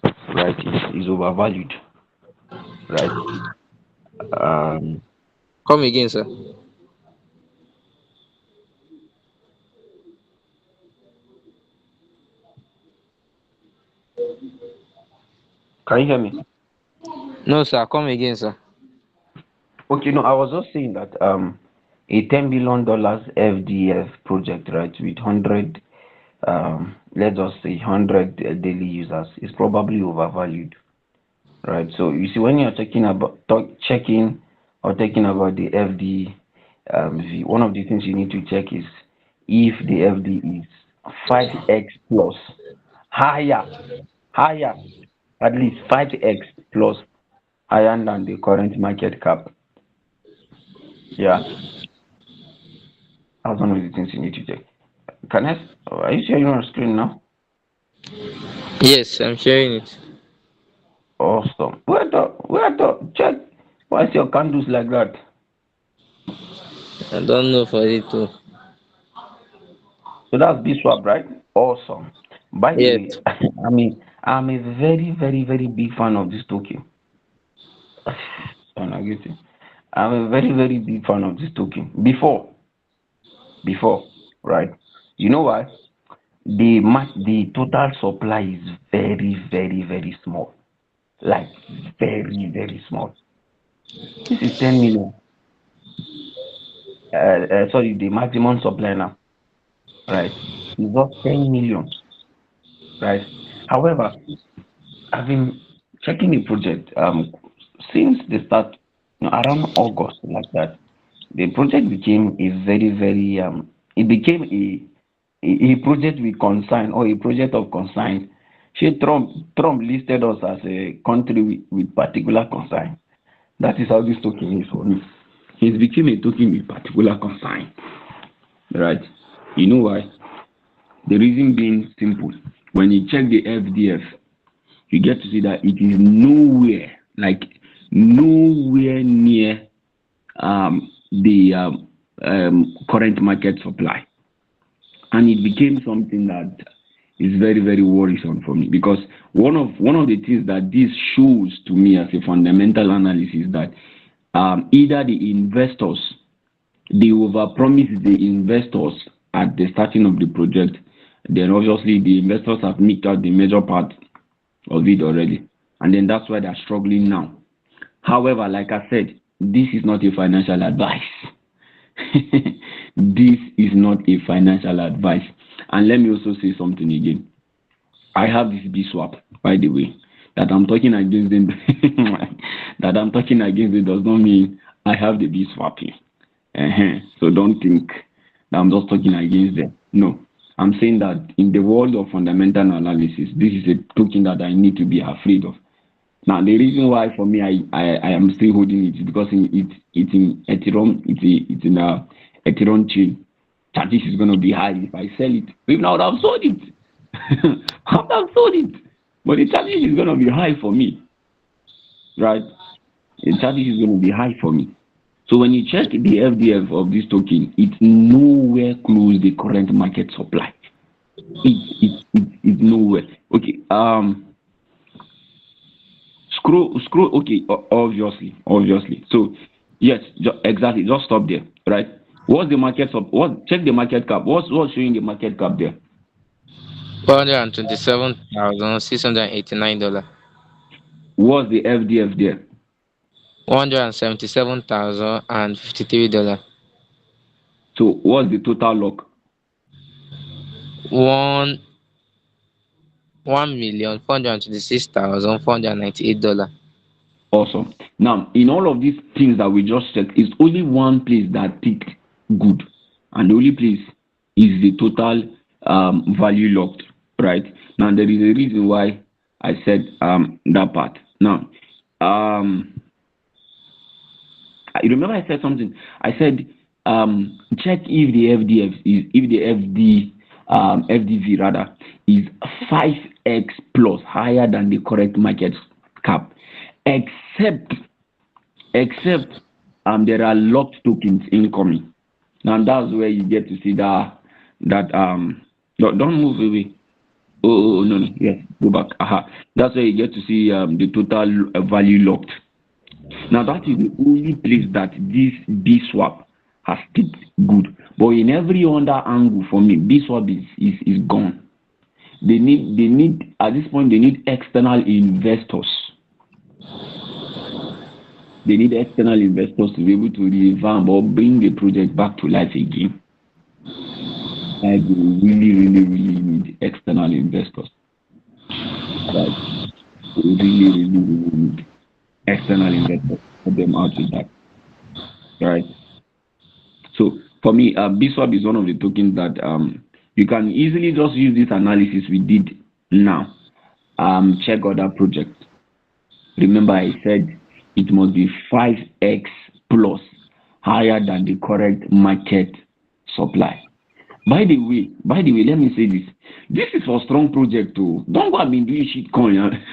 right? It is overvalued, right? Come again, sir. Can you hear me? No, sir. Come again, sir. Okay, no, I was just saying that a $10 billion FDF project, right, with 100, let's just say 100 daily users is probably overvalued, right? So you see, when you're checking or talking about the FD, one of the things you need to check is if the FD is 5x plus higher, higher, at least 5x plus higher than the current market cap. Yeah, that's one of the things you need to check. Can I? Are you sharing your screen now? Yes, I'm sharing it. Awesome. Where the check? Why is your candles like that? I don't know for it too. So that's B swap, right? Awesome. By the Yes. way, I'm a very big fan of this token. And I get it. I'm a very big fan of this token. Before, right? You know why? The total supply is very small. Like very small. This is 10 million. Sorry, the maximum supply now, right? It's just 10 million, right? However, I've been checking the project since the start, around August, like that. The project became a very it became a project with concern or a project of concern. She Trump listed us as a country with particular concern. That is how this token is for me. It became a token with particular concern, right? You know why? The reason being simple. When you check the FDF, you get to see that it is nowhere, like nowhere near the current market supply, and it became something that is very worrisome for me because one of the things that this shows to me as a fundamental analysis that either the investors they overpromise the investors at the starting of the project, then obviously the investors have missed out the major part of it already, and then that's why they're struggling now. However, like I said, this is not a financial advice. This is not a financial advice. And let me also say something again. I have this B swap, by the way, that I'm talking against them. That I'm talking against it does not mean I have the B swap here. So don't think that I'm just talking against them. No, I'm saying that in the world of fundamental analysis, this is a token that I need to be afraid of. Now, the reason why for me I am still holding it is because it's in Ethereum, it's in a Ethereum chain. Charges is going to be high if I sell it. If not, I would have sold it. I would have sold it. But the charges is going to be high for me, right? The charges is going to be high for me. So when you check the FDF of this token, it's nowhere close the current market supply. It's nowhere. Okay. Scroll. Okay. Obviously. So yes, exactly. Just stop there. Right. What's the market What? Check the market cap. What's showing the market cap there? $127,689. What's the FDF there? $177,053. So what's the total lock? One 1,426,498. Awesome. Now, in all of these things that we just checked, it's only one place that ticked good, and the only place is the total value locked. Right now, there is a reason why I said that part. Now, I remember I said something. I said check if the FDF is if the FDV rather is 5x plus higher than the correct market cap, except except there are locked tokens incoming. Now that's where you get to see that don't move away. Oh, no, yes, go back. That's where you get to see the total value locked. Now that is the only place that this B swap has stayed good. But in every other angle for me, B swap is gone. They need at this point they need external investors. They need external investors to be able to revamp or bring the project back to life again. Like they really need external investors. Right? They really need external investors to help them out with that. Right? So for me, BSWAP is one of the tokens that you can easily just use this analysis we did now. Check other projects. Remember, I said it must be 5x plus higher than the correct market supply. By the way, let me say this. This is for strong project too. Don't go and be doing shit coin.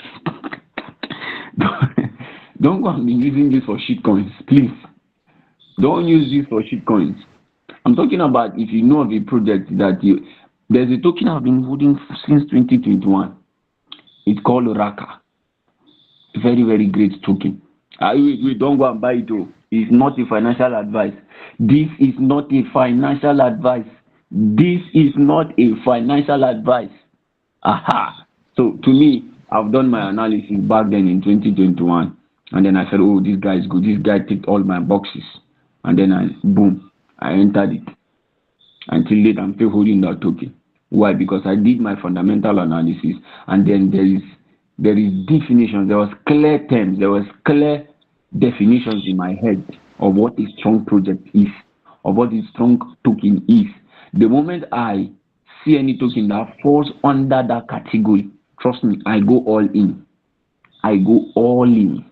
Don't go and be using this for shit coins, please. Don't use this for shit coins. I'm talking about if you know of a project that there's a token I've been holding since 2021. It's called Raka. Very great token. We don't go and buy it. Oh. It's not a financial advice. This is not a financial advice. This is not a financial advice. Aha. So to me, I've done my analysis back then in 2021, and then I said, "Oh, this guy is good. This guy ticked all my boxes," and then I entered it. Until date, I'm still holding that token. Why? Because I did my fundamental analysis, and then there is definition. There was clear terms. There was clear definitions in my head of what a strong project is, of what a strong token is. The moment I see any token that falls under that category, trust me, I go all in. I go all in.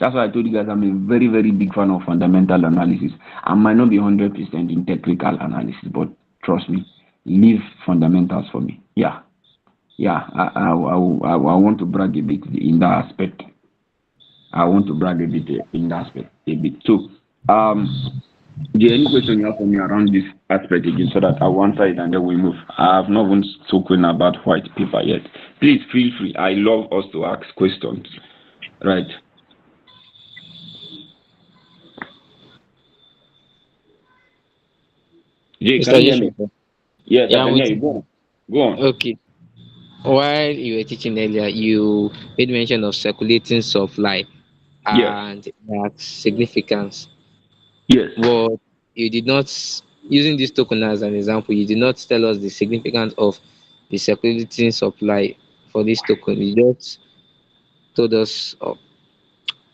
That's why I told you guys I'm a very big fan of fundamental analysis. I might not be 100% in technical analysis, but trust me, leave fundamentals for me. Yeah. I want to brag a bit in that aspect. I want to brag a bit in that aspect a bit. So, is there any question you have for me around this aspect again, so that I will answer it and then we move? I have not even spoken about white paper yet. Please feel free. I love us to ask questions. Right. Jay, can Mr. you hear me? Joshua. Yes, I Yeah, I'm can hear with you. you. Go on. Go on. Okay. While you were teaching earlier, you made mention of circulating supply Yes. and that significance. Yes. But you did not, using this token as an example, you did not tell us the significance of the circulating supply for this token. You just told us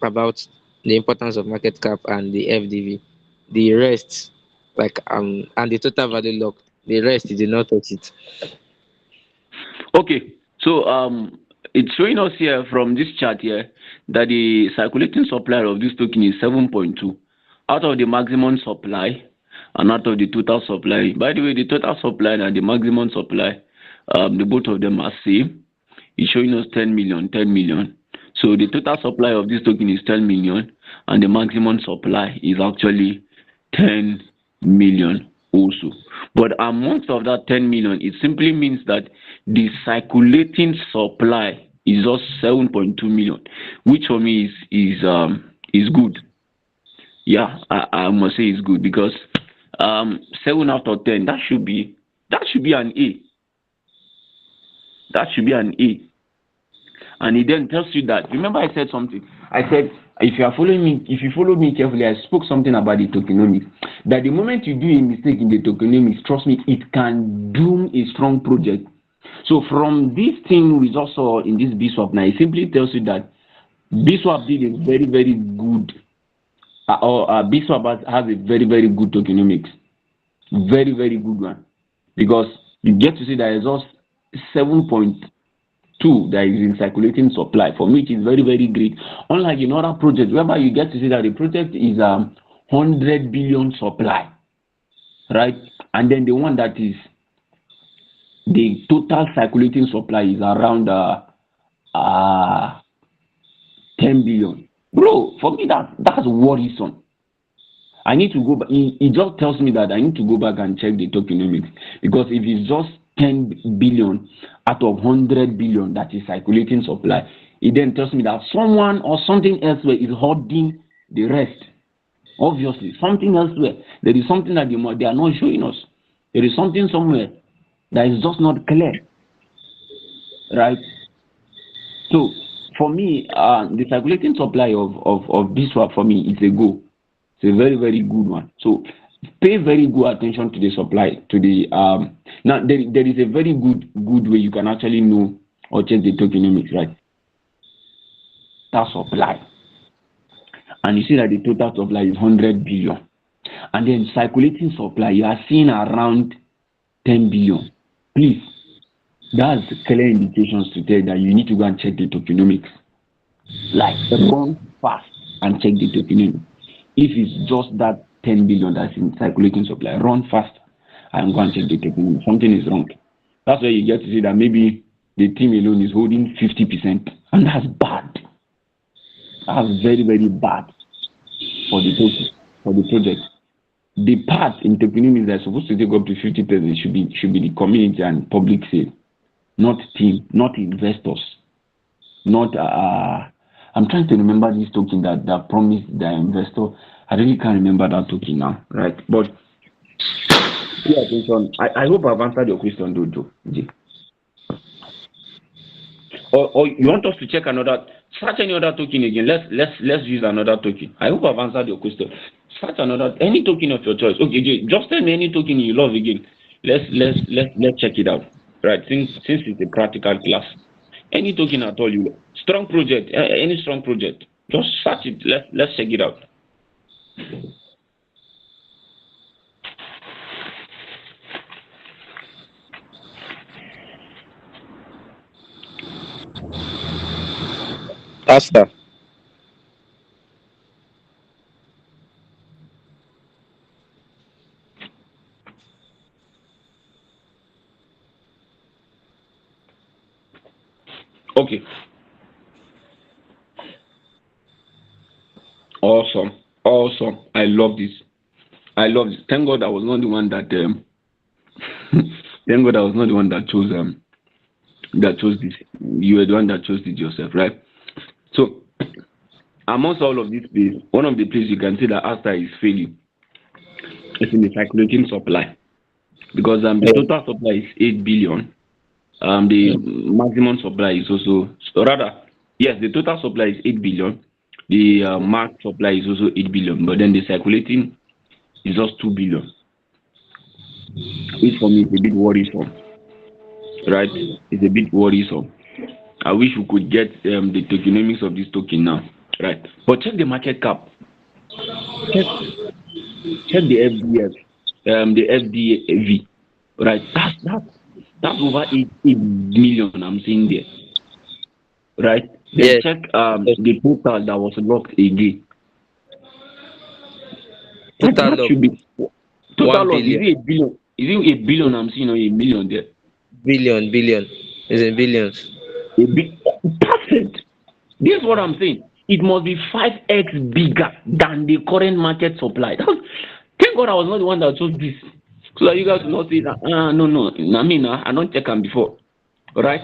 about the importance of market cap and the FDV. The rest, and the total value locked. The rest, you did not touch it. Okay. So it's showing us here from this chart here that the circulating supply of this token is 7.2 out of the maximum supply and out of the total supply. By the way, the total supply and the maximum supply, the both of them are same. It's showing us 10 million, 10 million. So the total supply of this token is 10 million, and the maximum supply is actually 10 million also. But amongst of that 10 million, it simply means that the circulating supply is just 7.2 million, which for me is good. Yeah, I must say it's good because 7 out of 10, that should be an A. That should be an A. And it then tells you that. Remember, I said something. I said, if you are following me, if you follow me carefully, I spoke something about the tokenomics. That the moment you do a mistake in the tokenomics, trust me, it can doom a strong project. So from this thing we just saw in this BSwap now, it simply tells you that BSwap did a very good, BSwap has a very good tokenomics, very good one, because you get to see that it's just 7.2 that is in circulating supply, for me it is very great. Unlike in other projects whereby you get to see that the project is 100 billion supply, right? And then the one that is the total circulating supply is around uh 10 billion. Bro, for me that's worrisome. I need to go back. It just tells me that I need to go back and check the tokenomics, because if it's just 10 billion out of 100 billion that is circulating supply, It then tells me that someone or something elsewhere is holding the rest. Obviously, something elsewhere. There is something that they are not showing us. There is something somewhere that is just not clear, right? So for me, the circulating supply of this one for me is a go. It's a very, very good one. So pay very good attention to the supply, to the now there is a very good way you can actually know or check the tokenomics, right? That supply. And you see that the total supply is 100 billion. And then circulating supply, you are seeing around 10 billion. Please, that's clear indications to tell that you need to go and check the tokenomics. Like, run fast and check the tokenomics. If it's just that 10 billion that's in circulating supply, run fast and go and check the tokenomics. Something is wrong. That's where you get to see that maybe the team alone is holding 50%, and that's bad. That's very, very bad for the token, for the project. The part in tokenomics that's supposed to take up to 50% should be the community and public sale, not team, not investors, not I'm trying to remember this token that promised the investor. I really can't remember that token now, right? But pay attention. I hope I've answered your question, Dojo. Or you want us to check another, search any other token again. Let's use another token. I hope I've answered your question. Search any token of your choice. Okay, Jay, just tell me any token you love again. Let's check it out. Right, since it's a practical class. Any token at all you love. Strong project, any strong project. Just search it. Let's check it out. Asta. Okay. Awesome. I love this. Thank God I was not the one that thank God I was not the one that chose this. You were the one that chose it yourself, right? So amongst all of these places, one of the places you can see that Asta is failing is in the circulating supply. Because the total supply is 8 billion. The maximum supply is also, the total supply is 8 billion. The max supply is also 8 billion, but then the circulating is just 2 billion, which for me is a bit worrisome, right? It's a bit worrisome. I wish we could get the tokenomics of this token now, right? But check the market cap. Check the FDF, the FDV, right? That's over 8 million. I'm seeing there, right? Then check the total that was locked again. That should be total loss. Is it a billion? Is it a billion? I'm seeing, or a million there? Billion. Is in billions. Perfect. This is what I'm saying. It must be 5x bigger than the current market supply. Thank God I was not the one that chose this. So that you guys will not say that, no. I mean, I don't check them before. Right?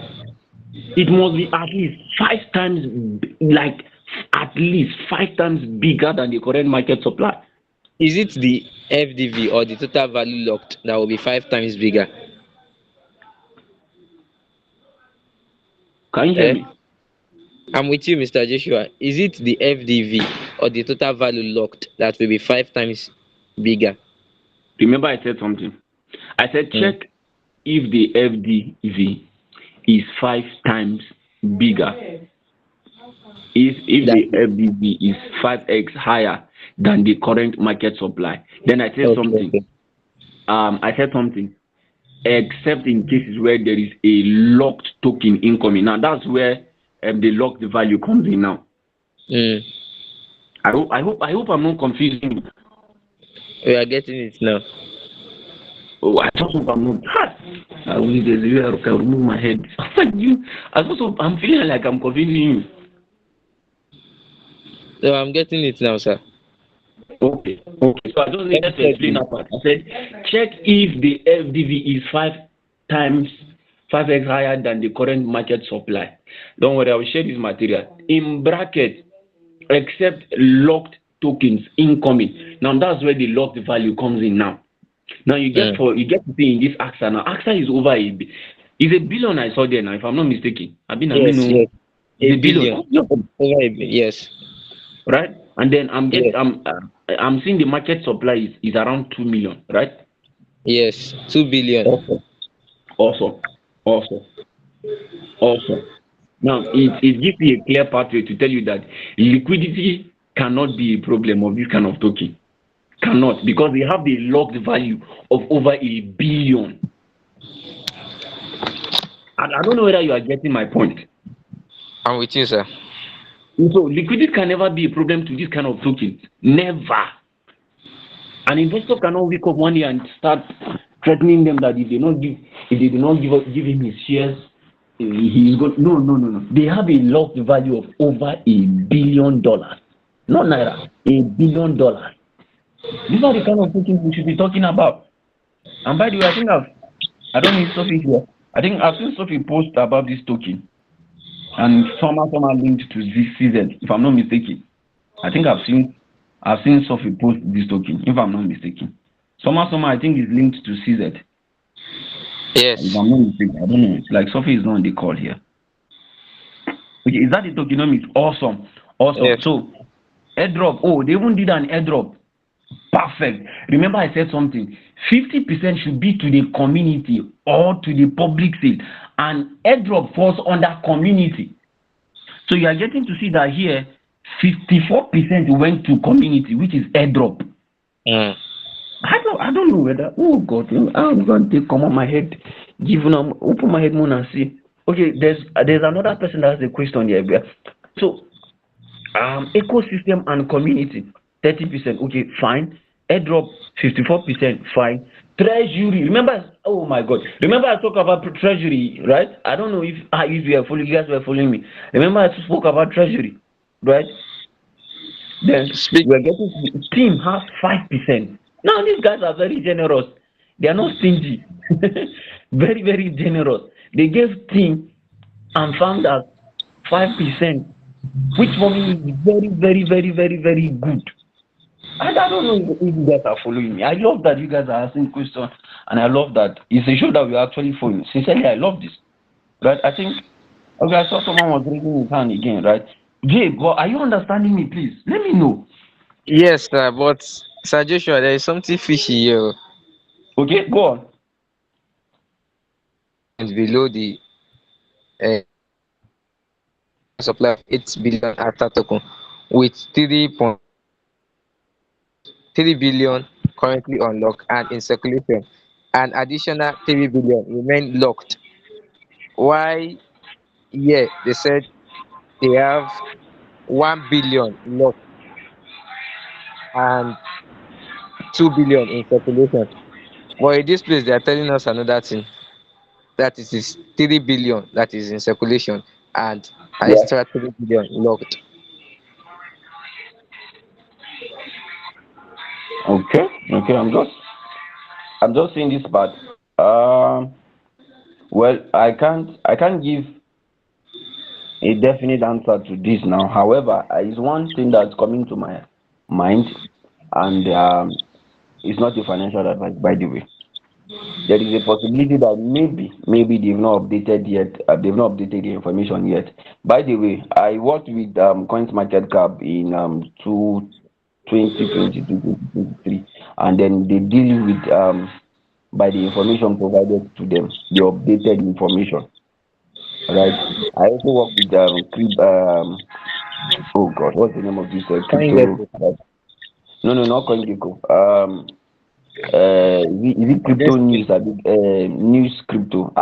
It must be at least 5 times, bigger than the current market supply. Is it the FDV or the total value locked that will be 5 times bigger? Can you hear me? I'm with you, Mr. Joshua. Is it the FDV or the total value locked that will be 5 times bigger? Remember I said something. I said check if the FDV is 5 times bigger. If the FDV is 5x higher than the current market supply, then I said something. Okay. I said something. Except in cases where there is a locked token incoming. Now that's where the locked value comes in now. I hope I'm not confusing you. We are getting it now. Oh, I just hope I'm not. I will remove my head. I'm feeling like I'm confusing you. No, I'm getting it now, sir. Okay. So I just needed to explain that part. I said check if the FDV is 5 5x higher than the current market supply. Don't worry, I will share this material. In bracket, except locked tokens incoming. Now that's where the locked value comes in now. Now you get to see in this AXA now. AXA is over is a billion I saw there now, if I'm not mistaken. I mean, Yes, yes. it's A a billion. billion. Over a billion. Yes. Right? And then Yes. I'm seeing the market supply is around 2 million, right? Yes. 2 billion. Also, also, also, also. Now it gives you a clear pathway to tell you that liquidity cannot be a problem of this kind of token. Cannot, because they have the locked value of over a billion. And I don't know whether you are getting my point. I'm with you, sir. So liquidity can never be a problem to this kind of tokens. Never. An investor cannot wake up one day and start threatening them that if they do not give him his shares, he's going. No. They have a locked value of over $1 billion, not naira, $1 billion. These are the kind of tokens we should be talking about. And by the way, I don't know if Sophie here. I think I've seen Sophie post about this token, and somehow linked to this CZ, if I'm not mistaken. I think I've seen Sophie post this token, if I'm not mistaken. Somehow I think is linked to CZ. Yes. If I'm not mistaken, I don't know. It's like Sophie is not on the call here. Okay, is that the tokenomics? Awesome. Yes. So airdrop. Oh, they even did an airdrop. Perfect. Remember I said something. 50% should be to the community or to the public sale, and airdrop falls under community. So you are getting to see that here 54% went to community, which is airdrop. I don't know whether, oh God, I'm going to come on my head, open my head more and see. Okay, there's another person that has a question here. So ecosystem and community 30%, okay, fine. Airdrop 54%, fine. Treasury, remember, oh my God, remember I talked about treasury, right? I don't know if you guys were following me. Remember I spoke about treasury, right? Then we're getting team has 5%. Now these guys are very generous. They are not stingy. Very, very generous. They gave team and found out 5%, which for me is very, very, very, very, very good. And I don't know if you guys are following me. I love that you guys are asking questions, and I love that it's a show that we are actually following. Sincerely, I love this. Right? I think, okay, I saw someone was raising his hand again, right? Jay, but are you understanding me, please? Let me know. Yes, sir. But Sir Joshua, there is something fishy here. Okay, go on. And below the uh, supply of 8 billion after token, with 3.3 billion currently unlocked and in circulation, an additional 3 billion remain locked. Why? Yeah, they said they have 1 billion locked and 2 billion in circulation. But in this place, they are telling us another thing, that it is 3 billion that is in circulation and an Yeah. extra 3 billion locked. Okay. Okay. I'm just seeing this part. Well, I can't give a definite answer to this now. However, is one thing that's coming to my mind, and it's not a financial advice, by the way. There is a possibility that maybe they've not updated yet. They've not updated the information yet. By the way, I worked with Coins Market Cap in 2023, and then they deal with by the information provided to them, the updated information. Right. I also work with oh God, what's the name of this Can you get crypto? it? No, not CoinGecko. Is it crypto Just news? News crypto.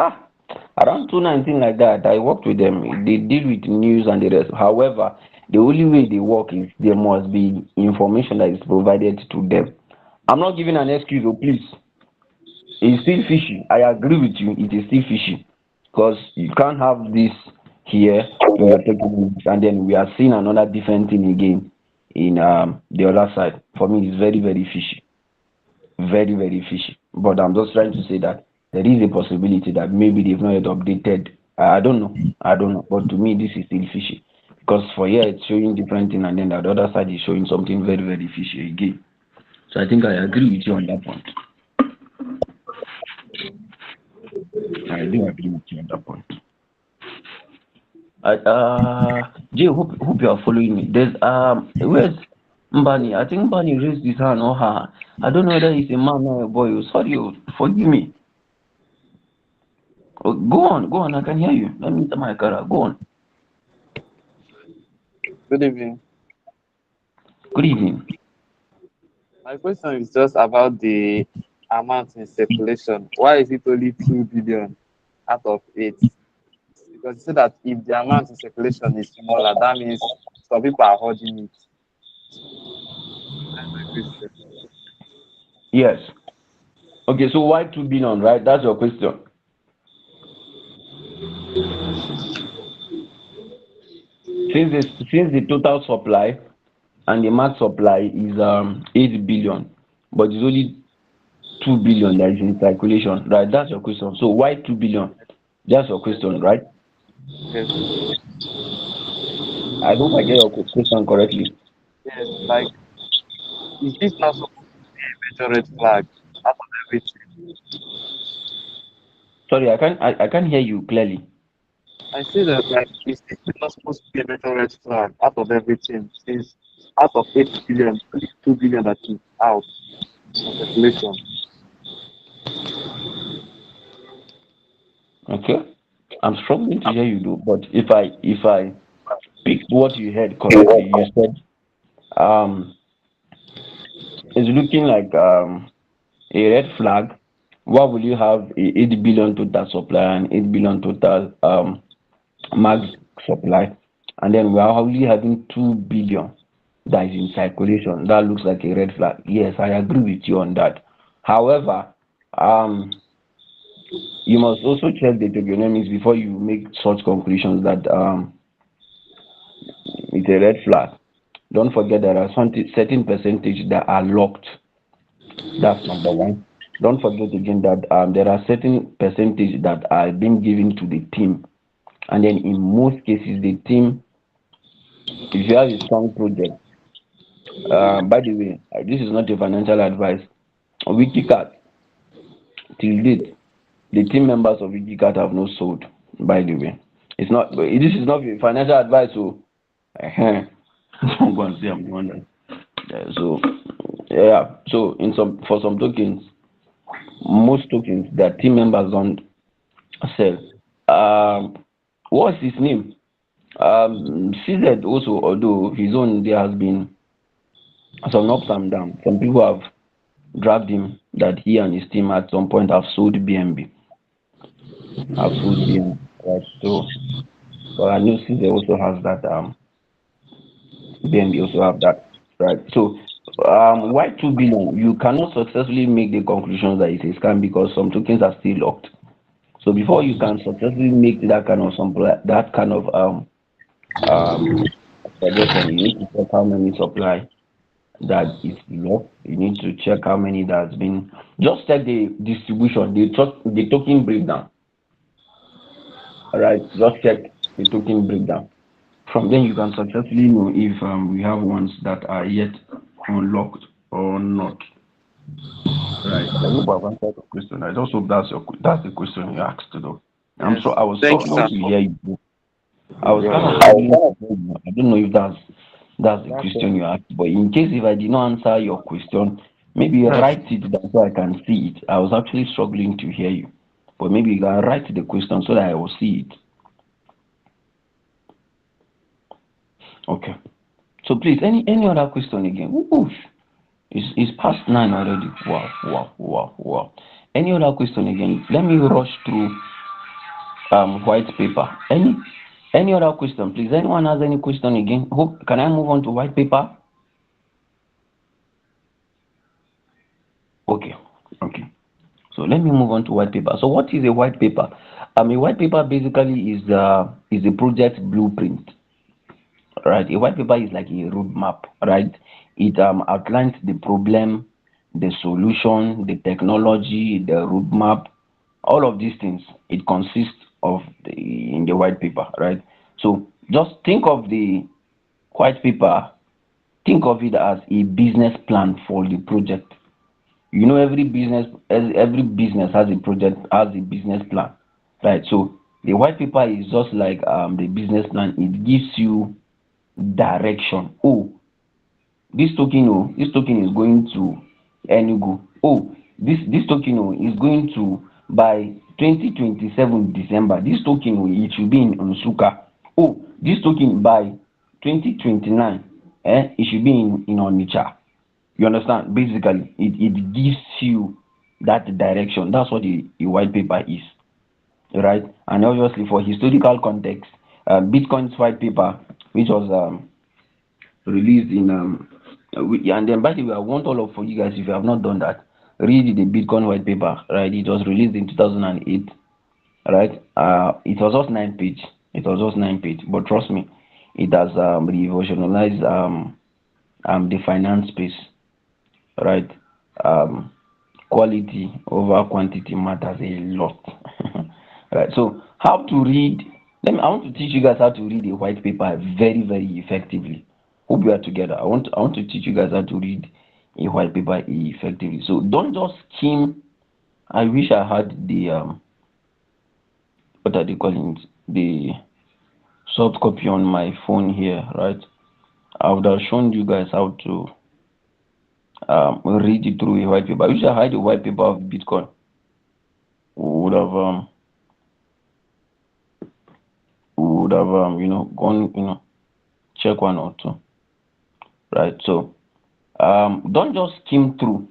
Around 2019 like that. I worked with them. They deal with news and the rest. However, the only way they work is there must be information that is provided to them. I'm not giving an excuse, oh please. It's still fishy. I agree with you. It is still fishy because you can't have this here in your technique, and then we are seeing another different thing again in the other side. For me, it's very, very fishy. Very, very fishy. But I'm just trying to say that there is a possibility that maybe they've not yet updated. I don't know. I don't know. But to me, this is still fishy. Because for here it's showing different thing, and then the other side is showing something very, very fishy again. So I think I agree with you on that point. I do agree with you on that point. Jay, hope you are following me. There's where's Mbani? I think Mbani raised his hand or her. I don't know whether he's a man or a boy. Oh, sorry, oh, forgive me. Oh, go on. I can hear you. Let me tell my car. Go on. Good evening. Good evening. My question is just about the amount in circulation. Why is it only 2 billion out of 8? Because you say that if the amount in circulation is smaller, that means some people are holding it. That's my question. Yes. Okay, so why 2 billion, right? That's your question. Since the total supply and the max supply is 8 billion, but it's only 2 billion that is in circulation, right? That's your question. So why 2 billion? That's your question, right? Yes, I hope I get your question correctly. yes. Like, is this not supposed to be a major red flag out of everything? Sorry, I can't hear you clearly. I say that, like, is this not supposed to be a major red flag out of everything? Since out of 8 billion, only 2 billion that is out of circulation. Okay. I'm struggling to hear you though, but if I picked what you heard correctly, you said um it's looking like a red flag. Why will you have a 8 billion total supply and 8 billion total max supply, and then we are only having 2 billion that is in circulation? That looks like a red flag. Yes, I agree with you on that. However, um you must also check the tokenomics before you make such conclusions that it's a red flag. Don't forget there are some certain percentage that are locked. That's number one. Don't forget again that there are certain percentage that are being given to the team, and then in most cases the team, if you have a strong project, by the way, this is not a financial advice. Wikicat till date, the team members of Wikicat have not sold. By the way, it's not. This is not a financial advice. So, don't go and say I'm the one that. So, yeah. So, in some for some tokens, most tokens that team members don't sell. What's his name? CZ also, although his own there has been some ups and downs. Some people have dragged him that he and his team at some point have sold BNB. Have sold BNB. Right. So, but I know CZ also has that. BNB also have that. Right. So, why 2 billion? You cannot successfully make the conclusion that it's a scam because some tokens are still locked. So before you can successfully make that kind of um suggestion, you need to check how many supply that is low. You need to check how many that's been. Just check the distribution, the token breakdown. All right, just check the token breakdown. From then you can successfully know if we have ones that are yet unlocked or not. Right. I hope I've answered the question. I just hope that's the question you asked though. Yes. I was Thank you, struggling sir. to hear you. I was kind of Yeah, struggling to hear you. I don't know if that's the that's question you asked, but in case if I did not answer your question, maybe write it down so I can see it. I was actually struggling to hear you, but maybe you can write the question so that I will see it. Okay. So please, any other question again? Oof, it's past 9 already. Wow, wow, wow, wow. Any other question again? Let me rush through white paper. Any other question, please? Anyone has any question again? Hope can I move on to white paper? Okay, okay. So let me move on to white paper. So what is a white paper? A white paper basically is a project blueprint, right? A white paper is like a roadmap, right? It outlines the problem, the solution, the technology, the roadmap, All of these things, it consists of in the white paper, right? So just think of the white paper, think of it as a business plan for the project. You know, every business has a project, has a business plan, right? So the white paper is just like the business plan. It gives you direction. Oh, this token is going to Enugu. Oh, this token is going to, by 2027 December, this token it should be in Nsukka. Oh, this token by 2029, it should be in Onitsha. You understand? Basically, it gives you that direction. That's what the white paper is, right? And obviously, for historical context, Bitcoin's white paper, which was released in and then by the way, I want all of for you guys, if you have not done that, read the Bitcoin white paper, right? It was released in 2008, right? It was just 9 page. It was just 9 page, but trust me, it has revolutionized the finance space, right? Um, Quality over quantity matters a lot. Right. So how to read? I want to teach you guys how to read a white paper very, very effectively. Hope we are together. I want to teach you guys how to read a white paper effectively. So don't just skim. I wish I had the what are they calling it? The soft copy on my phone here, right? I would have shown you guys how to read it through a white paper. I wish I had a white paper of Bitcoin. Would have gone, check one or two, right? So don't just skim through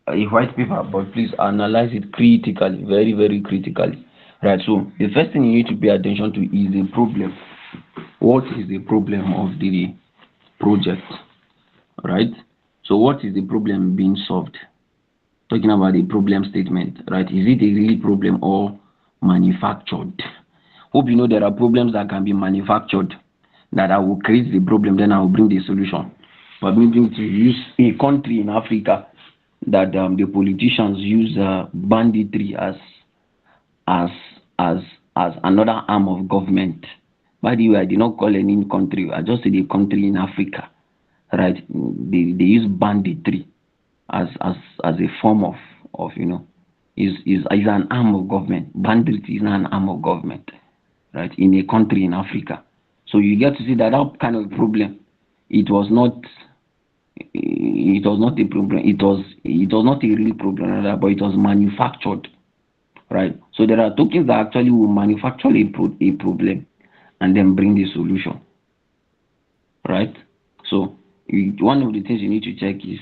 a white paper, but please analyze it critically, very, very critically, right? So the first thing you need to pay attention to is the problem. What is the problem of the project, right? So what is the problem being solved? Talking about the problem statement, right? Is it a real problem or manufactured? Hope you know there are problems that can be manufactured, that I will create the problem, then I will bring the solution. But maybe to use a country in Africa that the politicians use banditry as as as another arm of government. By the way, I did not call any country. I just said a country in Africa, right? They use banditry as as as a form of is an arm of government. Banditry is not an arm of government, right? In a country in Africa. So you get to see that that kind of problem, it was not it was not a problem. It was not a real problem, rather, but it was manufactured, right? So there are tokens that actually will manufacture a problem and then bring the solution, right? So one of the things you need to check is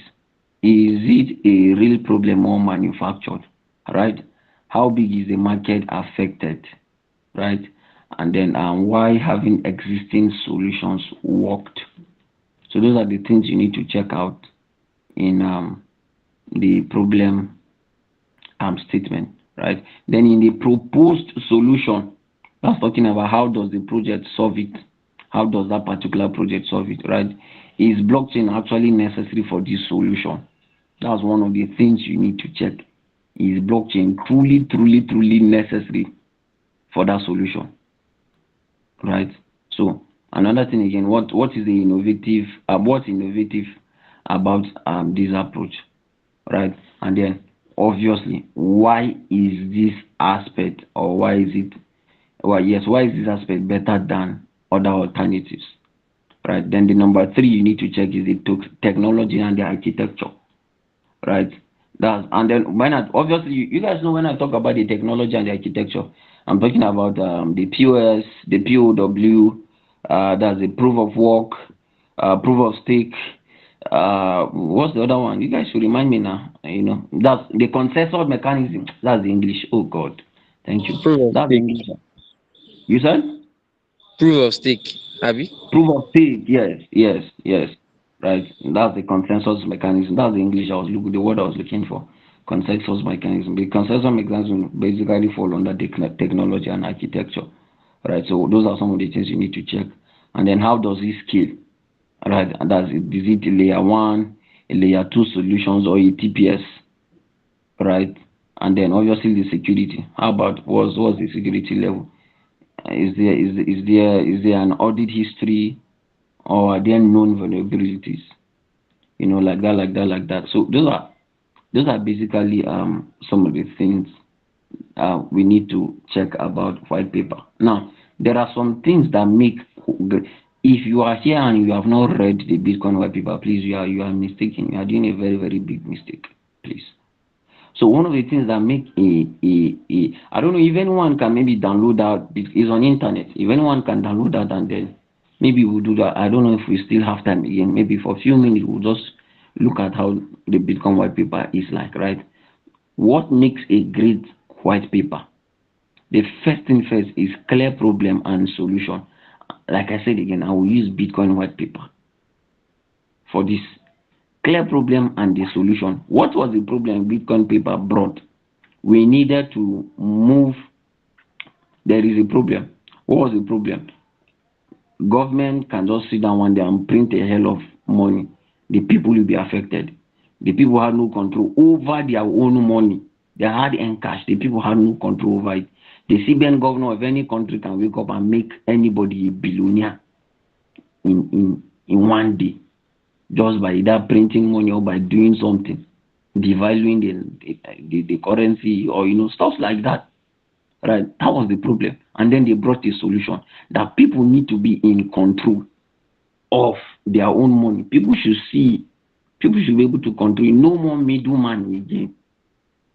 it a real problem or manufactured, right? How big is the market affected, right? And then why having existing solutions worked? So those are the things you need to check out in the problem statement, right? Then in the proposed solution, that's talking about how does the project solve it? How does that particular project solve it, right? Is blockchain actually necessary for this solution? That's one of the things you need to check. Is blockchain truly, truly, truly necessary for that solution, right? So another thing again, what is the innovative? What's innovative about this approach, right? And then obviously, why is this aspect, or why is it? Well, yes, why is this aspect better than other alternatives, right? Then the number three you need to check is the technology and the architecture, right? That's and then when obviously you guys know when I talk about the technology and the architecture, I'm talking about the POS, the POW, that's the proof of work, proof of stake. What's the other one? You guys should remind me now. That's the consensus mechanism. That's the English. Oh God, thank you. Proof of That's the stake. English. You said? Proof of stake, Abby. Proof of stake, yes, yes, yes. Right. That's the consensus mechanism. That's the English the word I was looking for. Consensus mechanism. The consensus mechanism basically fall under technology and architecture. Right. So those are some of the things you need to check. And then how does it scale? Right. And is it layer one, a layer two solutions, or a TPS? Right. And then obviously the security. How about what's the security level? Is there an audit history, or are there known vulnerabilities? Like that. So those are basically some of the things we need to check about white paper. Now, there are some things that make, if you are here and you have not read the Bitcoin white paper, please, you are mistaken. You are doing a very, very big mistake, please. So one of the things that make a I don't know if anyone can maybe download that. It's on internet. If anyone can download that, and then maybe we'll do that. I don't know if we still have time again. Maybe for a few minutes we'll just look at how the Bitcoin white paper is like, right? What makes a great white paper? The first thing first is clear problem and solution. Like I said again, I will use Bitcoin white paper for this. Clear problem and the solution. What was the problem Bitcoin paper brought? We needed to move. There is a problem. What was the problem? Government can just sit down one day and print a hell of money. The people will be affected. The people had no control over their own money. They had in cash. The people had no control over it. The CBN governor of any country can wake up and make anybody a billionaire in one day, just by either printing money or by doing something, devaluing the currency, or stuff like that. Right? That was the problem. And then they brought a solution that people need to be in control of their own money. People should be able to control it. No more middleman again.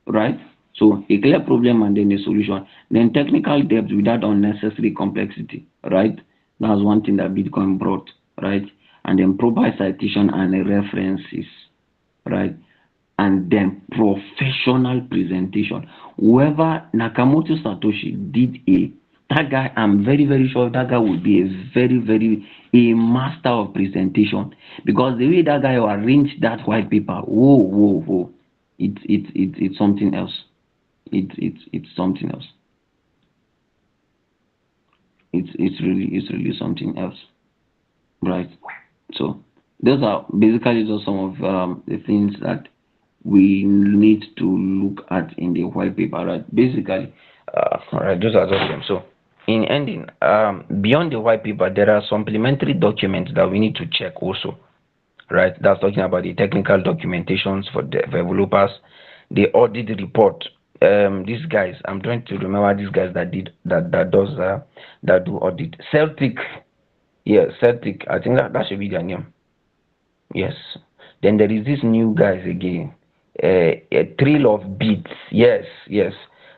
Right? So a clear problem and then a solution. Then technical depth without unnecessary complexity. Right? That's one thing that Bitcoin brought. Right? And then proper citation and references. Right? And then professional presentation. Whoever Nakamoto Satoshi did that guy, I'm very, very sure that guy would be a very, very a master of presentation, because the way that guy arranged that white paper, whoa, it's something else. It's something else. It's really something else, right? So those are basically just some of the things that we need to look at in the white paper, right? Basically, all right, those are just them. So, in ending, beyond the white paper, there are supplementary documents that we need to check also, right? That's talking about the technical documentations for the developers, the audit report. These guys, I'm trying to remember these guys that did that do audit. Celtic, yeah, Celtic. I think that should be their name. Yes. Then there is this new guys again. A Thrill of Beats. Yes.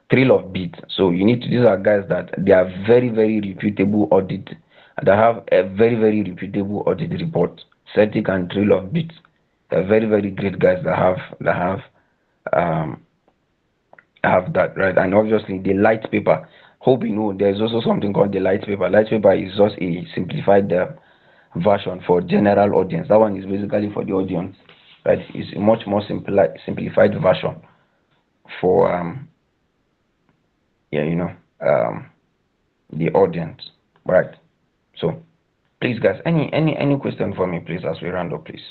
Thrill of Beats. So these are guys that they are very, very reputable audit. They have a very, very reputable audit report. Celtic and Thrill of Beats. They're very, very great guys um have that, right. And obviously the light paper. Hope you know there's also something called the light paper. Light paper is just a simplified version for general audience. That one is basically for the audience, right? It's a much more simplified version for yeah, the audience, right? So please guys, any question for me, please, as we round up, please.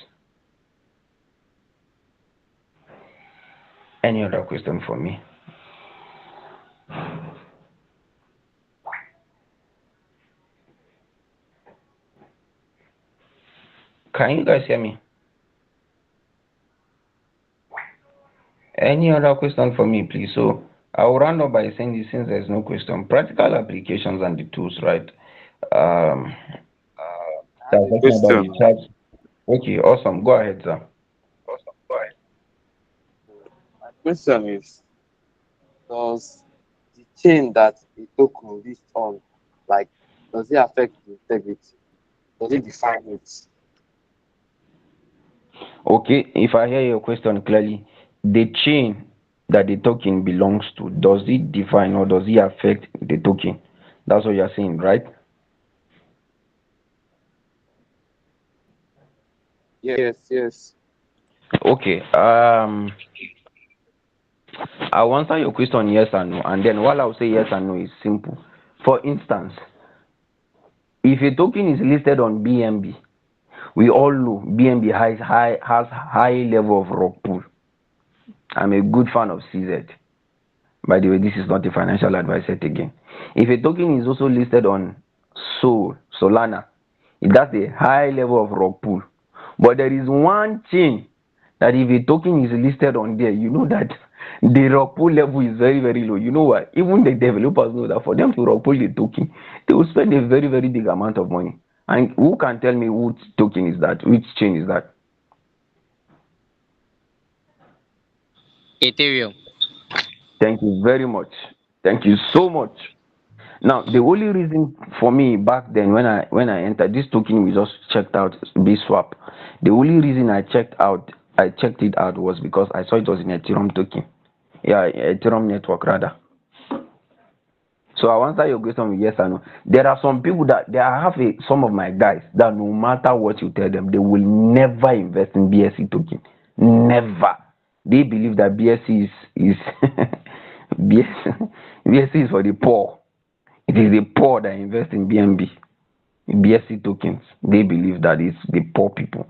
Any other question for me? Can you guys hear me? Any other question for me, please? So I'll round up by saying this, since there's no question. Practical applications and the tools, right? Um, I have that's a talking about the question. charts. Okay, awesome. Go ahead, sir. My question is, does the chain that a token lists on, like, does it affect the integrity? Does it define it? Okay, if I hear your question clearly, the chain that the token belongs to, does it define or does it affect the token? That's what you're saying, right? Yes. Okay. I'll answer your question yes and no, and then while I'll say yes and no is simple. For instance, if a token is listed on BNB, we all know BNB has high level of rock pool. I'm a good fan of CZ. By the way, this is not a financial advice yet again. If a token is also listed on Solana, that's a high level of rug pull. But there is one chain that if a token is listed on there, you know that the rug pull level is very, very low. You know why? Even the developers know that for them to rug pull the token, they will spend a very, very big amount of money. And who can tell me which token is that? Which chain is that? Ethereum. Thank you very much. Thank you so much. Now, the only reason for me back then when I entered this token, we just checked out BSwap. The only reason I checked it out was because I saw it was in Ethereum token, yeah, Ethereum network rather. So I'll answer your question with yes or no. There are some people that I have some of my guys that no matter what you tell them, they will never invest in BSC token. Never. They believe that BSC is BSC is for the poor. It is the poor that invest in BNB, BSC tokens. They believe that it's the poor people.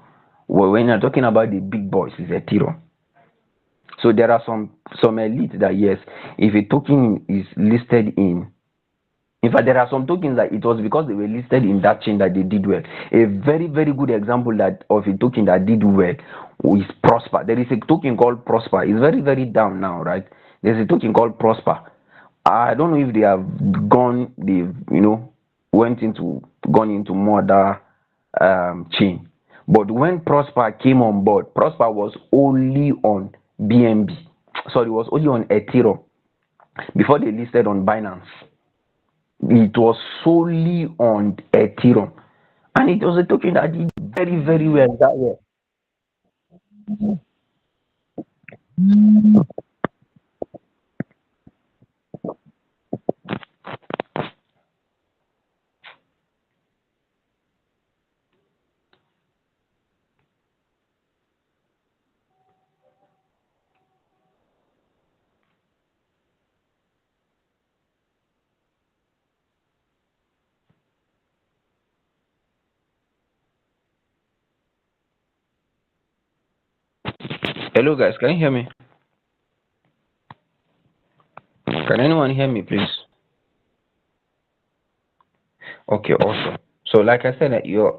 Well, when you're talking about the big boys, it's Ethereum. So there are some elite that yes, if a token is listed in fact, there are some tokens that it was because they were listed in that chain that they did well. A very, very good example that of a token that did well is Prosper. There is a token called Prosper. It's very, very down now, right? There's a token called Prosper. I don't know if they have they've gone into more other chain. But when Prosper came on board, Prosper was only on BNB. Sorry, it was only on Ethereum before they listed on Binance. It was solely on Ethereum, and it was a token that did very, very well that year. Hello, guys, can you hear me? Can anyone hear me, please? Okay, awesome. So, like I said, your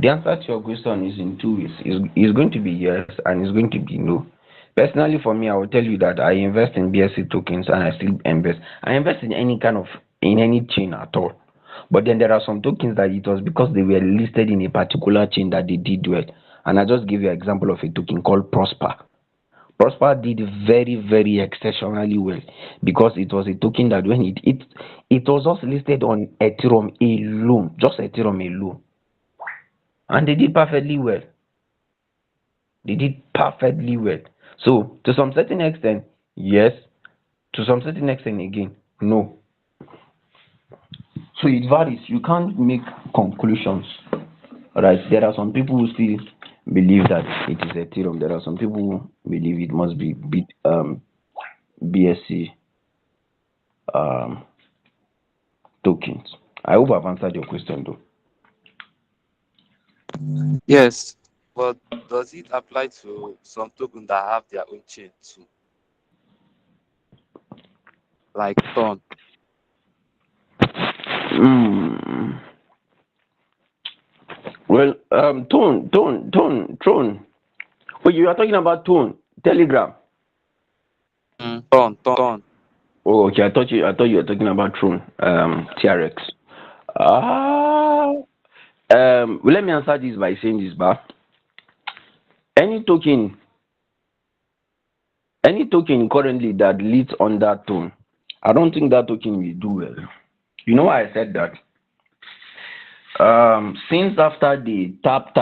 the answer to your question is in two ways. Is going to be yes, and it's going to be no. Personally, for me, I will tell you that I invest in BSC tokens, and I still invest. I invest in any chain at all. But then there are some tokens that it was because they were listed in a particular chain that they did well. And I just give you an example of a token called Prosper. Prosper did very, very exceptionally well because it was a token that when it was just listed on Ethereum alone, just Ethereum alone, and they did perfectly well. They did perfectly well. So to some certain extent, yes. To some certain extent, again, no. So it varies. You can't make conclusions. Right? There are some people who still believe that it is Ethereum. There are some people who believe it must be BSC um, tokens. I hope I've answered your question though. Yes, but does it apply to some token that have their own chain too, like Ton? Mm. Well, Tone. Oh, you are talking about Tone, Telegram. Ton. Oh, okay. I thought you were talking about Tron, TRX. Ah, well, let me answer this by saying this, but any token, any token currently that leads on that tone, I don't think that token will do well. You know why I said that? Since after the tap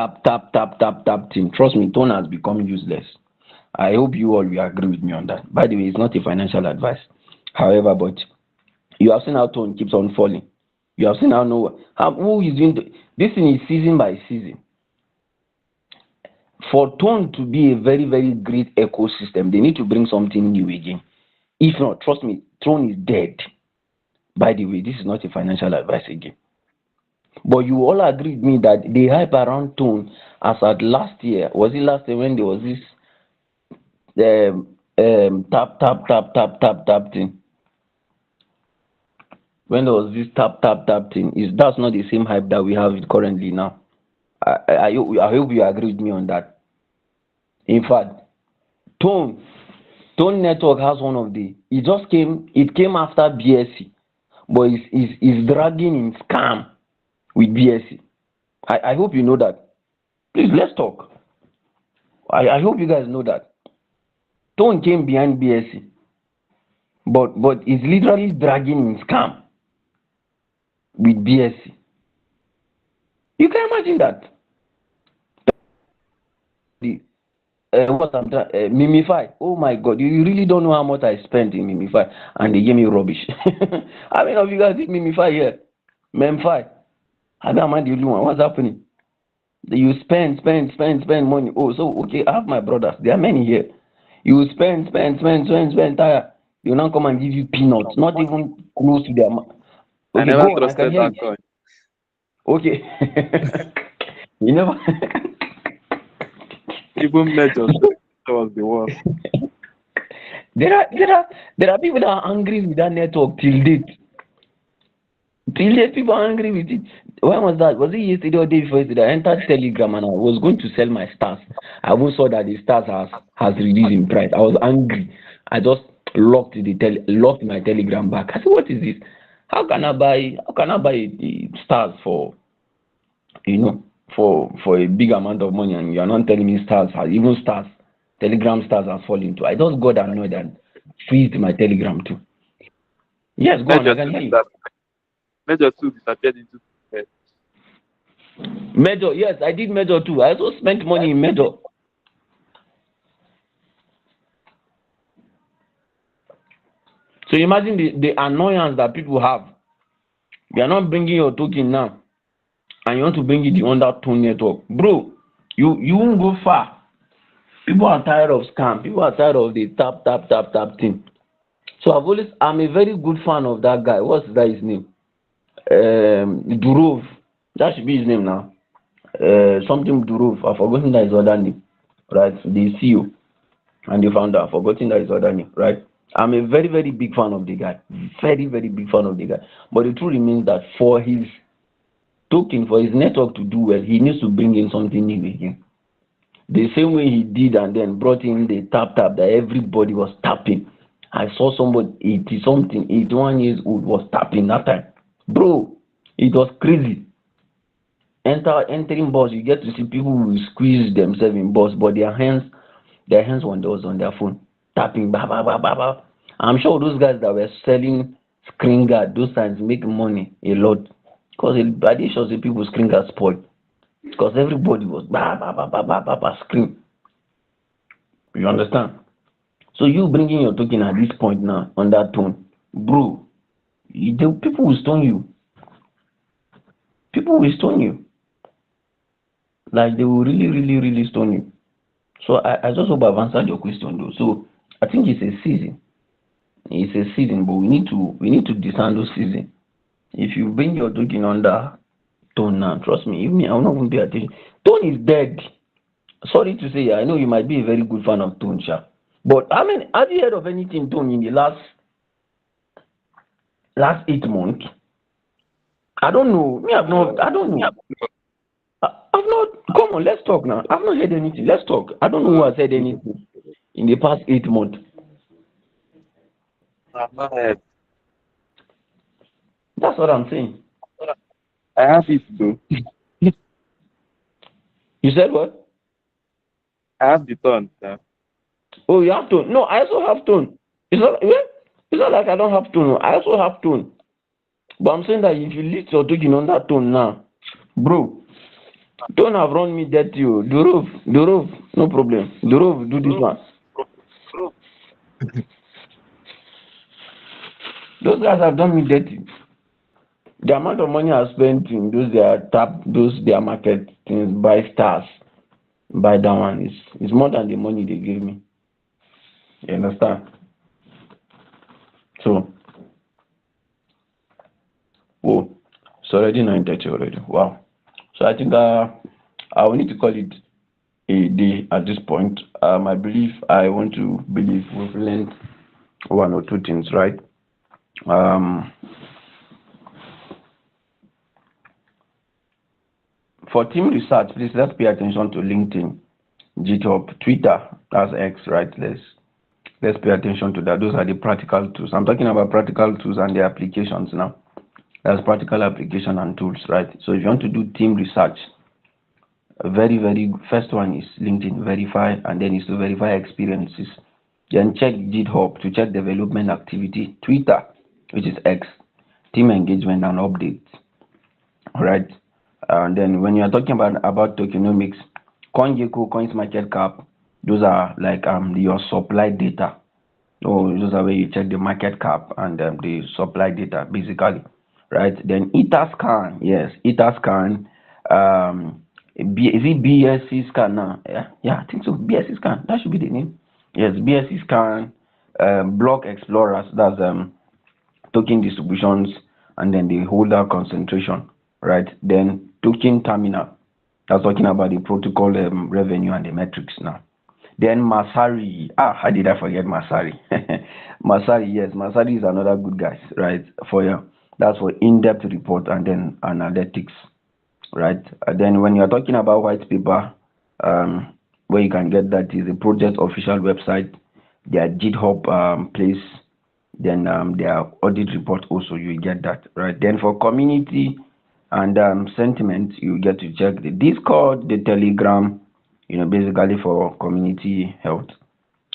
thing, trust me, tone has become useless. I hope you all will agree with me on that. By the way, it's not a financial advice. However, but you have seen how tone keeps on falling. You have seen who is doing this thing is season by season. For tone to be a very, very great ecosystem, they need to bring something new again. If not, trust me, tone is dead. By the way, this is not a financial advice again. But you all agree with me that the hype around tone as at last year, was it last year when there was this tap thing. When there was this tap thing, is that's not the same hype that we have currently now. I hope you agree with me on that. In fact, Tone Tone Network has one of the. It came after BSC, but it's dragging in scam with BSC. I hope you know that. Please let's talk. I hope you guys know that. Tone came behind BSC, but it's literally dragging in scam with BSC. You can imagine that. The Mimify. Oh my God, you really don't know how much I spent in Mimify, and they gave me rubbish. How many of you guys did Mimify here? Memfy. I don't mind the one. What's happening? You spend money. Oh, so okay, I have my brothers. There are many here. You spend, tire. They will now come and give you peanuts, not even close to their amount. I Okay, never go on. I can trusted hear that you. coin. Okay. You never. Even Major was the worst. There are people that are angry with that network till date. Till date, people are angry with it. When was that? Was it yesterday or day before yesterday? I entered Telegram and I was going to sell my stars. I even saw that the stars has reduced in price. I was angry. I just locked my Telegram back. I said, "What is this? How can I buy the stars for for a big amount of money, and you're not telling me Telegram stars has fallen too?" I just got annoyed and freezed my Telegram too. Yes, go on. I can hear you. Major 2 disappeared into bed. Major, yes, I did Major too. I also spent money in Major. So imagine the annoyance that people have. You are not bringing your token now, and you want to bring it on that Tone Network. Bro, you won't go far. People are tired of scam. People are tired of the tap thing. So I'm a very good fan of that guy. What's that his name? Durov. That should be his name now. Something Durov. I've forgotten that his other name. Right? The CEO and the founder. I've forgotten that his other name. Right? I'm a very, very big fan of the guy. Very, very big fan of the guy. But the truth remains that for his token, for his network to do well, he needs to bring in something new again. The same way he did and then brought in the tap that everybody was tapping. I saw somebody 81 years old was tapping that time. Bro, it was crazy. Entering bus, you get to see people who squeeze themselves in bus, but their hands was on their phone, tapping. Bah, bah, bah, bah, bah. I'm sure those guys that were selling screen guard those times make money a lot, because by the shows the people screen guard spoiled, because everybody was bah, bah, bah, bah, bah, bah, bah, screen. You understand? So you bringing your token at this point now on that Tone, bro, people will stone you. People will stone you. Like they will really, really, really stone you. So I just hope I've answered your question though. So I think it's a season. It's a season, but we need to discern those season. If you bring your token under Tone now, trust me, even me, I will not even pay attention. Tone is dead. Sorry to say, I know you might be a very good fan of Tone, Sha. But I mean, have you heard of anything Tone in the last 8 months? I don't know. Me, I've not. I don't know. I've not. Come on, let's talk now. I've not heard anything. Let's talk. I don't know who has said anything in the past 8 months. I've not heard. That's what I'm saying. I have it though. You said what? I have the Tone. Yeah. Oh, you have Tone. No, I also have Tone. It's not like I don't have Tone. I also have Tone. But I'm saying that if you list your token on that Tone now, bro, Tone have run me dirty. Durov, no problem. Durov, do this one. Those guys have done me dirty. The amount of money I spent in their market things, buy stars, buy that one is more than the money they gave me. You understand? So, it's already 9:30 already. Wow. So I think I will need to call it a day at this point. I want to believe we've learned one or two things, right? Um, for team research, please let's pay attention to LinkedIn, GitHub, Twitter, that's X, right? Let's pay attention to that. Those are the practical tools. I'm talking about practical tools and the applications now. That's practical application and tools, right? So if you want to do team research, very first one is LinkedIn, verify, and then is to verify experiences. Then check GitHub to check development activity. Twitter, which is X, team engagement and updates. All right. And then when you are talking about tokenomics, CoinGecko, Coins Market Cap, those are like your supply data. Oh, those are where you check the market cap and the supply data, basically, right? Then Etherscan, yes, Etherscan. Is it BSC scan now? Yeah, I think so. BSC scan, that should be the name. Yes, BSC scan. Block explorers, that's token distributions, and then the holder concentration, right? Then token terminal, that's talking about the protocol revenue and the metrics now. Then Masari, how did I forget Masari? Masari, yes, Masari is another good guy, right? That's for in-depth report and then analytics, right? And then when you're talking about Whitepaper, where you can get that is the project official website, their GitHub place, then their audit report also, you get that, right? Then for community and sentiment, you get to check the Discord, the Telegram, basically for community health,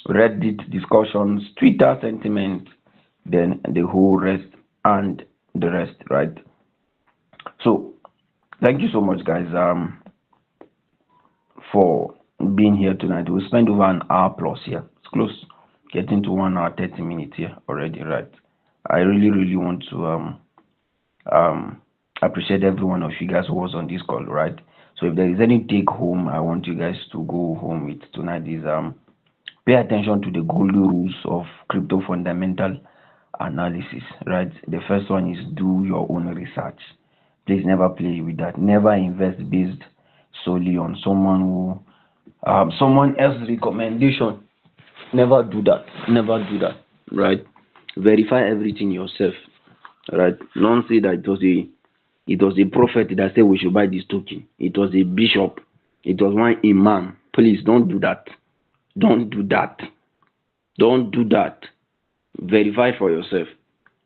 Reddit discussions, Twitter sentiment, then the whole rest and the rest, right? So thank you so much, guys, for being here tonight. We spent over an hour plus here. It's close, getting to 1 hour 30 minutes here already, right? I really want to appreciate every one of you guys who was on this call, right? So if there is any take home I want you guys to go home with tonight is pay attention to the golden rules of crypto fundamental analysis, right? The first one is do your own research. Please never play with that. Never invest based solely on someone else's recommendation. Never do that. Never do that, right? Verify everything yourself, right? Don't say that it was a prophet that said we should buy this token. It was a bishop. It was one imam. Please don't do that. Don't do that. Don't do that. Verify for yourself.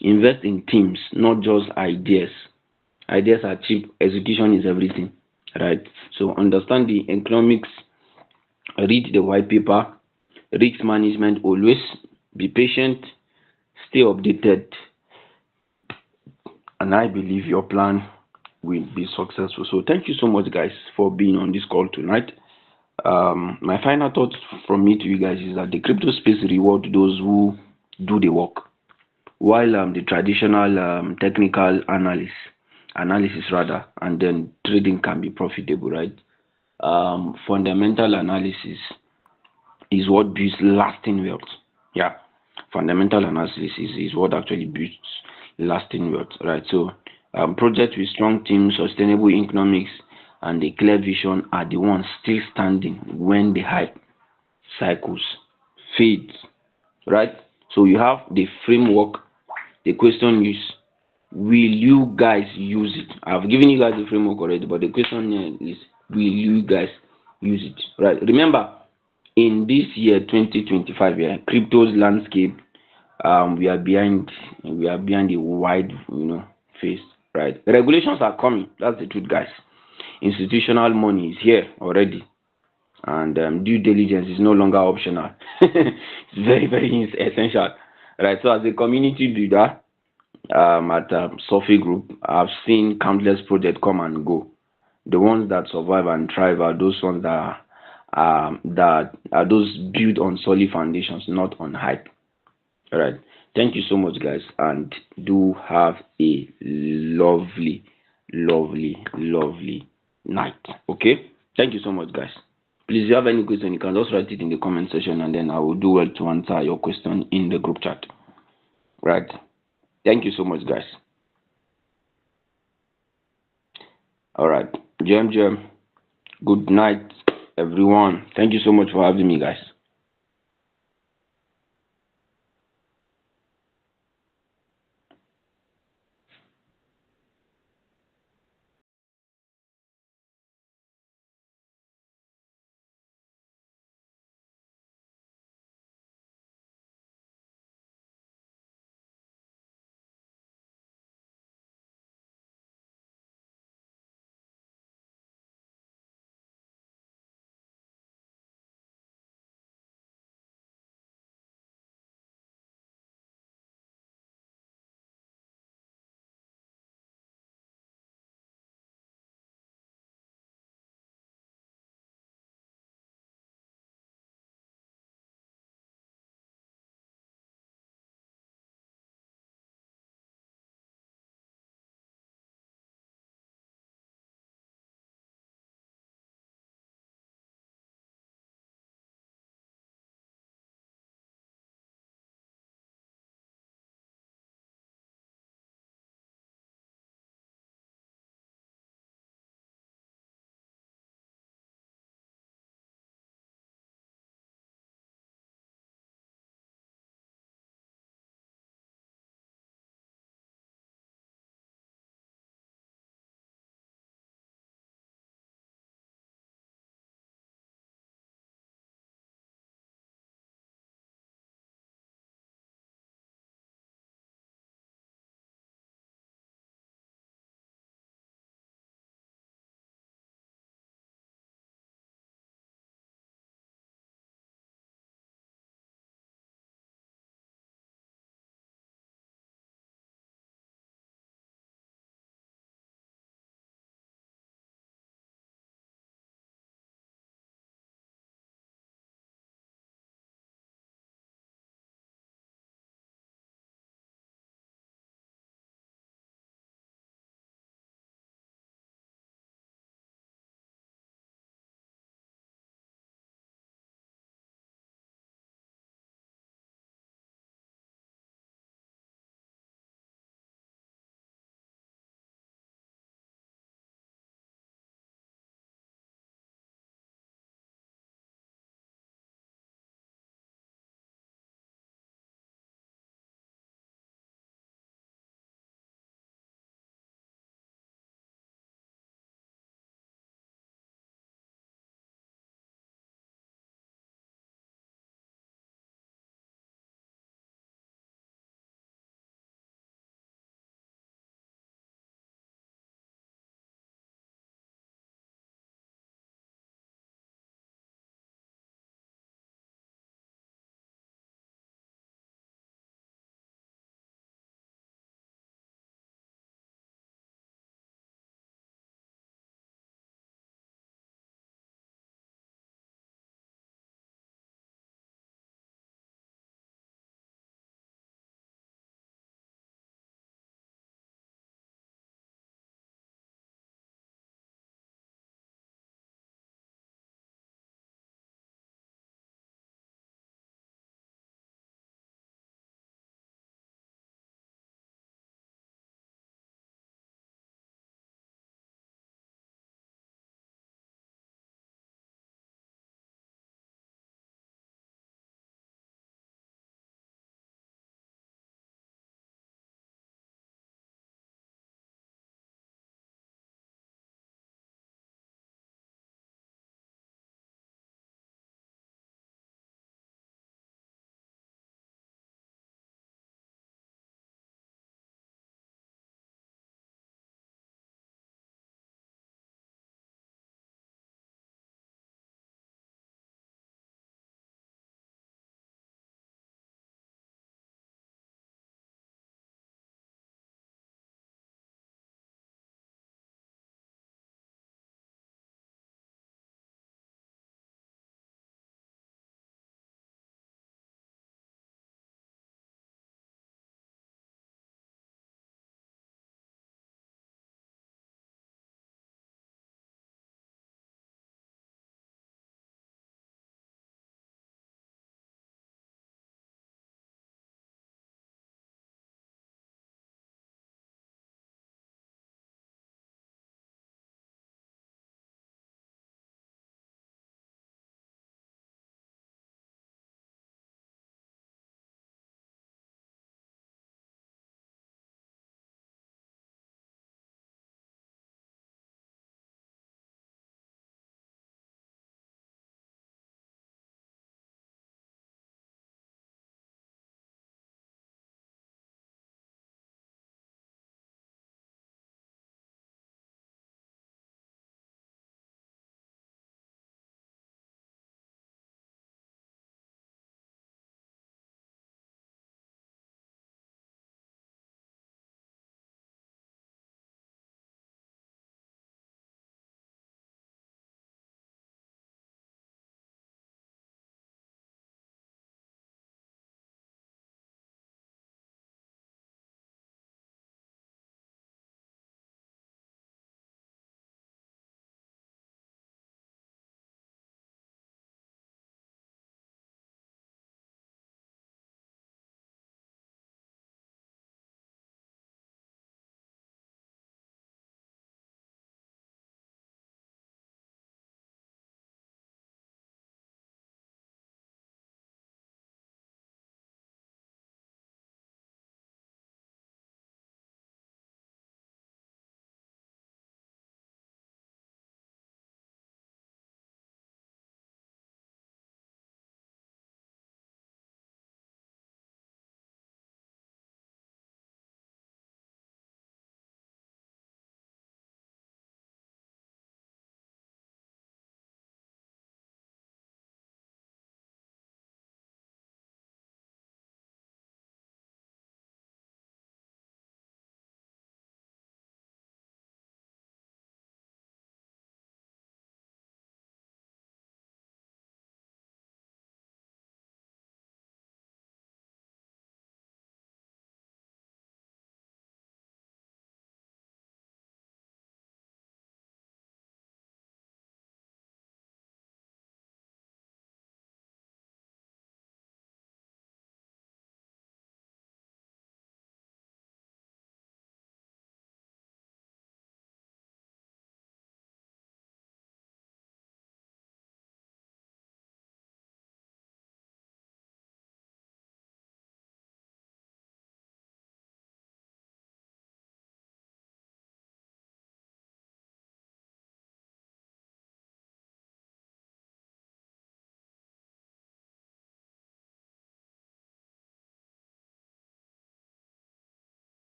Invest in teams, not just ideas. Ideas are cheap. Execution is everything, right? So understand the economics. Read the white paper. Risk management always. Be patient. Stay updated. And I believe your plan will be successful. So thank you so much, guys, for being on this call tonight. My final thoughts from me to you guys is that the crypto space reward those who do the work, while the traditional technical analysis rather, and then trading can be profitable, right? Fundamental analysis is what builds lasting wealth. Yeah, fundamental analysis is what actually builds lasting wealth, right? So projects with strong teams, sustainable economics, and a clear vision are the ones still standing when the hype cycles fades, right? So you have the framework. The question is, will you guys use it? I've given you guys the framework already, but the question here is, will you guys use it, right? Remember, in this year 2025, yeah, crypto's landscape, we are behind the wide phase, right? Regulations are coming. That's the truth, guys. Institutional money is here already, and due diligence is no longer optional. It's very essential, right? So as a community leader at Sofe Group, I've seen countless projects come and go. The ones that survive and thrive are those ones that are those built on solid foundations, not on hype. All right. Thank you so much, guys, and do have a lovely night. Okay. Thank you so much, guys. Please, if you have any question, you can just write it in the comment section, and then I will do well to answer your question in the group chat. Right. Thank you so much, guys. All right. Jam. Good night. everyone. Thank you so much for having me, guys.